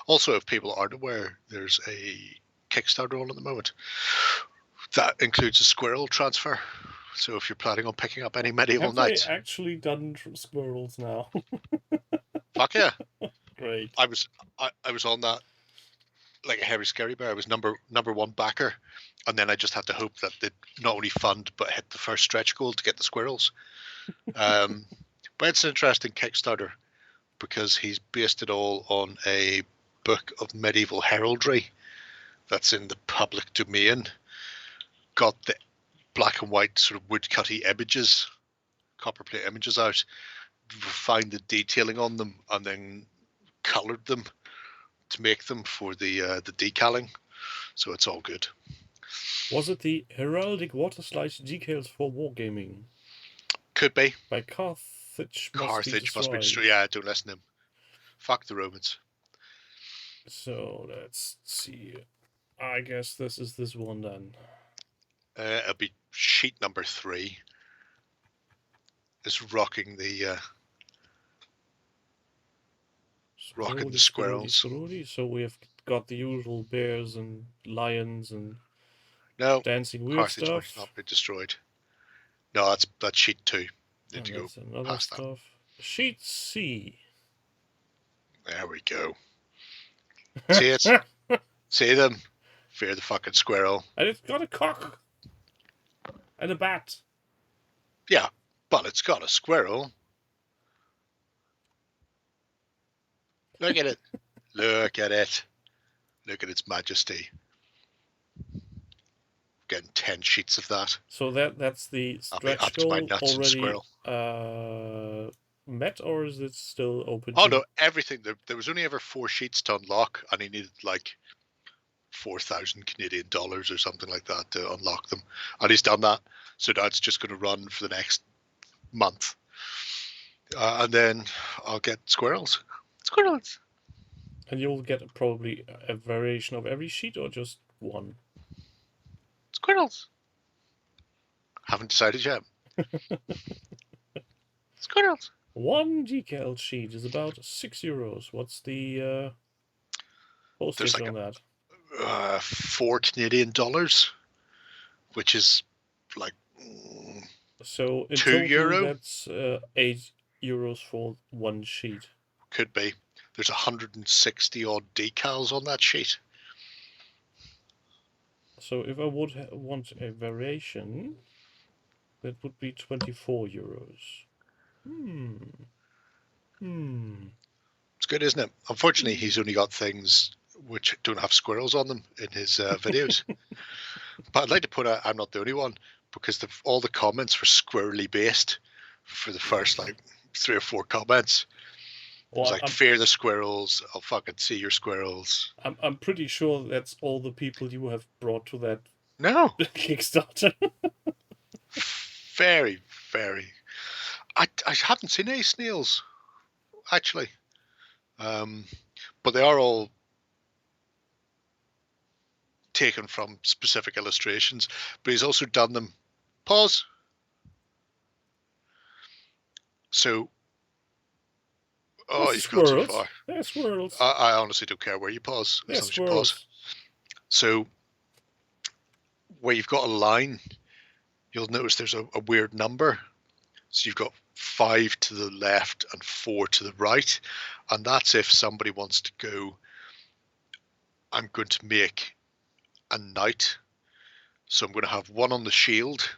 Also, if people aren't aware, there's a Kickstarter on at the moment. That includes a squirrel transfer. So if you're planning on picking up any medieval knights, they actually done squirrels now? Fuck yeah! Great. I was on that like a hairy scary bear. I was number one backer, and then I just had to hope that they'd not only fund but hit the first stretch goal to get the squirrels. But it's an interesting Kickstarter because he's based it all on a book of medieval heraldry that's in the public domain. Got the black and white sort of woodcutty images, copperplate images out, refined the detailing on them, and then coloured them to make them for the decaling. So it's all good. Was it the Heraldic Waterslide Decals for Wargaming? Could be. By Carthage must be destroyed. Yeah, don't listen to him. Fuck the Romans. So let's see. I guess this is this one then. It'll be sheet number 3. Is rocking the squirrels. So we have got the usual bears and lions and dancing weird Carthage stuff. must not be destroyed. No, that's sheet 2. Need to go past stuff. Sheet C. There we go. See it? See them? Fear the fucking squirrel. And it's got a cock and a bat. Yeah, but it's got a squirrel. Look at it. Look at it. Look at its majesty. Getting 10 sheets of that. So that's the I'll be stretch up to my goal nuts in already squirrel. met, or is it still open? Oh to... no, everything. There was only ever 4 sheets to unlock, and he needed like 4,000 Canadian dollars or something like that to unlock them. And he's done that. So that's just going to run for the next month. And then I'll get squirrels. Squirrels. And you'll get probably a variation of every sheet, or just one? Squirrels. Haven't decided yet. Squirrels. One decal sheet is about €6. What's the postage like on that? 4 Canadian dollars, which is like So in €2. total, that's €8 for one sheet. Could be. There's 160 odd decals on that sheet. So if I would want a variation, that would be €24. It's good, isn't it? Unfortunately, he's only got things which don't have squirrels on them in his videos. But I'd like to put out, I'm not the only one, because all the comments were squirrely based for the first like 3 or 4 comments. Well, It's like, fear the squirrels, I'll fucking see your squirrels. I'm pretty sure that's all the people you have brought to that No. Kickstarter. Very, very. I haven't seen any snails, actually. But they are all taken from specific illustrations. But he's also done them. Pause. So, oh, you've gone too far. They're squirrels. I honestly don't care where you pause. They're As long as you squirrels. pause. So, where you've got a line, you'll notice there's a weird number. So you've got 5 to the left and 4 to the right. And that's if somebody wants to go, I'm going to make a knight. So I'm going to have 1 on the shield.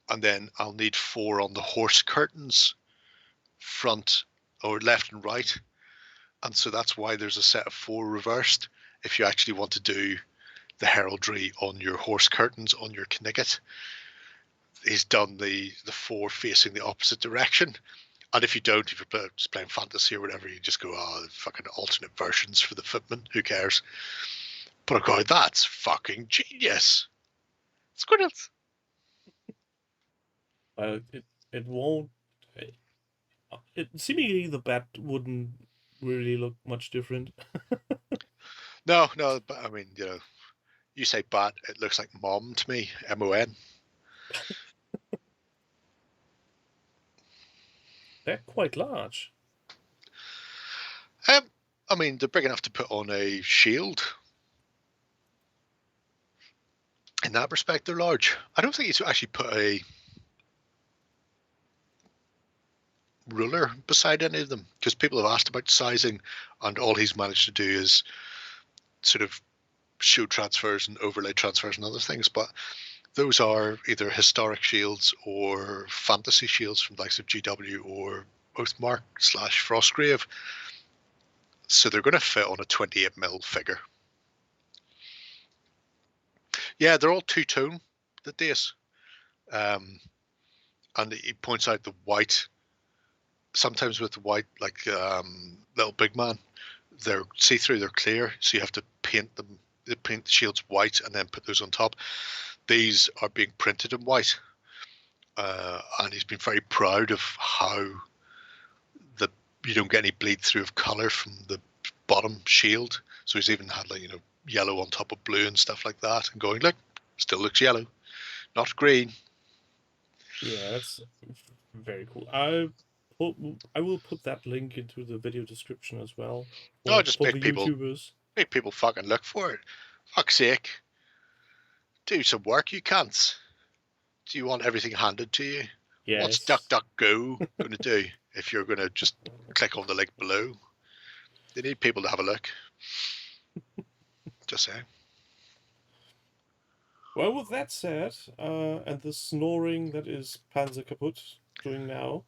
And then I'll need 4 on the horse curtains, front or left and right. And so that's why there's a set of 4 reversed. If you actually want to do the heraldry on your horse curtains, on your Knigget, he's done the 4 facing the opposite direction. And if you don't, if you're just playing fantasy or whatever, you just go, fucking alternate versions for the footman. Who cares? But I'm going, that's fucking genius. Squirrels. It won't. Seemingly the bat wouldn't really look much different. No, but I mean, you say bat, it looks like mom to me, MON. They're quite large. I mean, they're big enough to put on a shield. In that respect, they're large. I don't think he's actually put a ruler beside any of them, because people have asked about sizing, and all he's managed to do is sort of show transfers and overlay transfers and other things. But those are either historic shields or fantasy shields from the likes of GW or Oathmark / Frostgrave. So they're going to fit on a 28mm figure. Yeah, they're all two-tone, the Dace. And he points out the white, sometimes with the white, like Little Big Man, they're see-through, they're clear, so you have to paint them, paint the shields white and then put those on top. These are being printed in white, and he's been very proud of how you don't get any bleed through of color from the bottom shield. So he's even had like yellow on top of blue and stuff like that, and going, look, still looks yellow, not green. Yeah, that's very cool. I will put that link into the video description as well. Just make people fucking look for it. Fuck's sake. Do some work, you cunts. Do you want everything handed to you? Yes. What's DuckDuckGo going to do if you're going to just click on the link below? They need people to have a look. Just saying. Well, with that said, and the snoring that is Panzer Kaput doing now.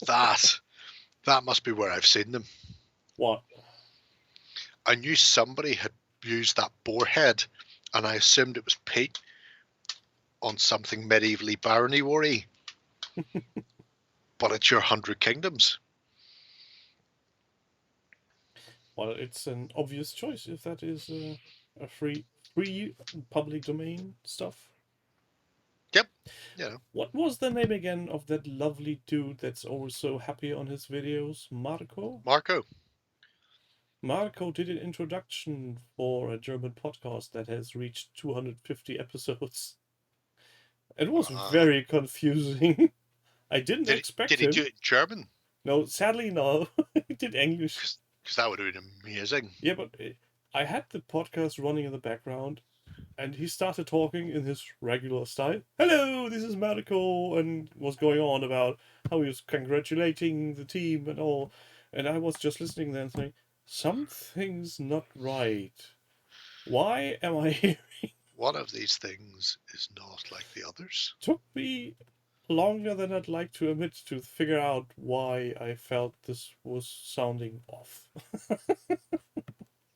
That must be where I've seen them. What? I knew somebody had used that boar head, and I assumed it was Pete on something medievally barony worry. But it's your 100 Kingdoms. Well, it's an obvious choice if that is a free public domain stuff. Yep. You know. What was the name again of that lovely dude that's always so happy on his videos? Marco? Marco did an introduction for a German podcast that has reached 250 episodes. It was very confusing. I didn't expect Did he do it in German? No, sadly no. He did English. Because that would have been amazing. Yeah, but I had the podcast running in the background, and he started talking in his regular style. Hello, this is Marco, and was going on about how he was congratulating the team and all. And I was just listening there and saying, something's not right. Why am I hearing? One of these things is not like the others. Took me longer than I'd like to admit to figure out why I felt this was sounding off.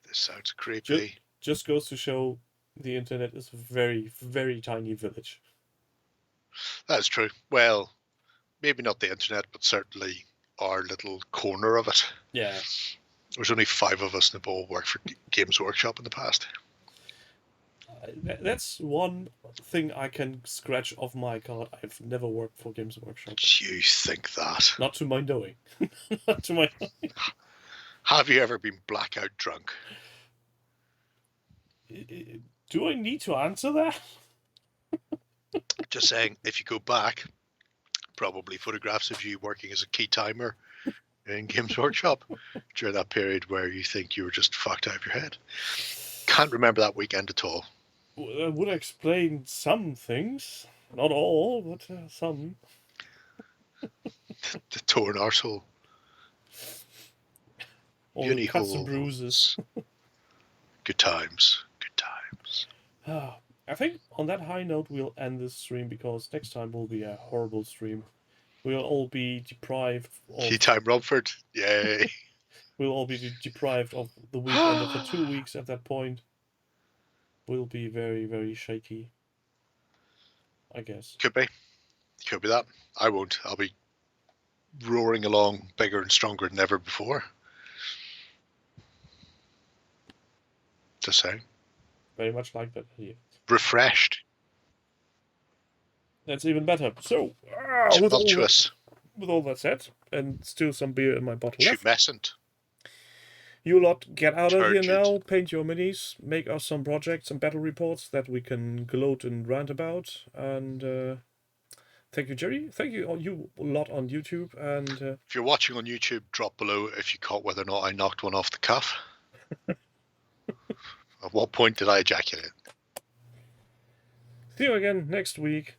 This sounds creepy. Just goes to show the internet is a very, very tiny village. That's true. Well, maybe not the internet, but certainly our little corner of it. Yeah. There's only 5 of us that all worked for Games Workshop in the past. That's one thing I can scratch off my card. I've never worked for Games Workshop. You think that? Not to my knowing. Not to my knowing. Have you ever been blackout drunk? Do I need to answer that? Just saying, if you go back, probably photographs of you working as a key timer in Games Workshop during that period where you think you were just fucked out of your head. Can't remember that weekend at all. Well, that would explain some things. Not all, but some. The torn arsehole. All the cuts and bruises. Good times. Good times. I think on that high note we'll end this stream, because next time will be a horrible stream. We'll all be deprived of... Key time Romford. Yay. We'll all be deprived of the weekend for 2 weeks at that point. We'll be very, very shaky. I guess. Could be. Could be that. I won't. I'll be roaring along bigger and stronger than ever before. Just saying. Very much like that here. Refreshed. That's even better. So, Tumultuous. with all that said, and still some beer in my bottle left. Tumescent. You lot get out of here Turgid. now, paint your minis, make us some projects and battle reports that we can gloat and rant about. And thank you, Jerry. Thank you lot on YouTube. And If you're watching on YouTube, drop below if you caught whether or not I knocked one off the cuff. At what point did I ejaculate? see you again next week.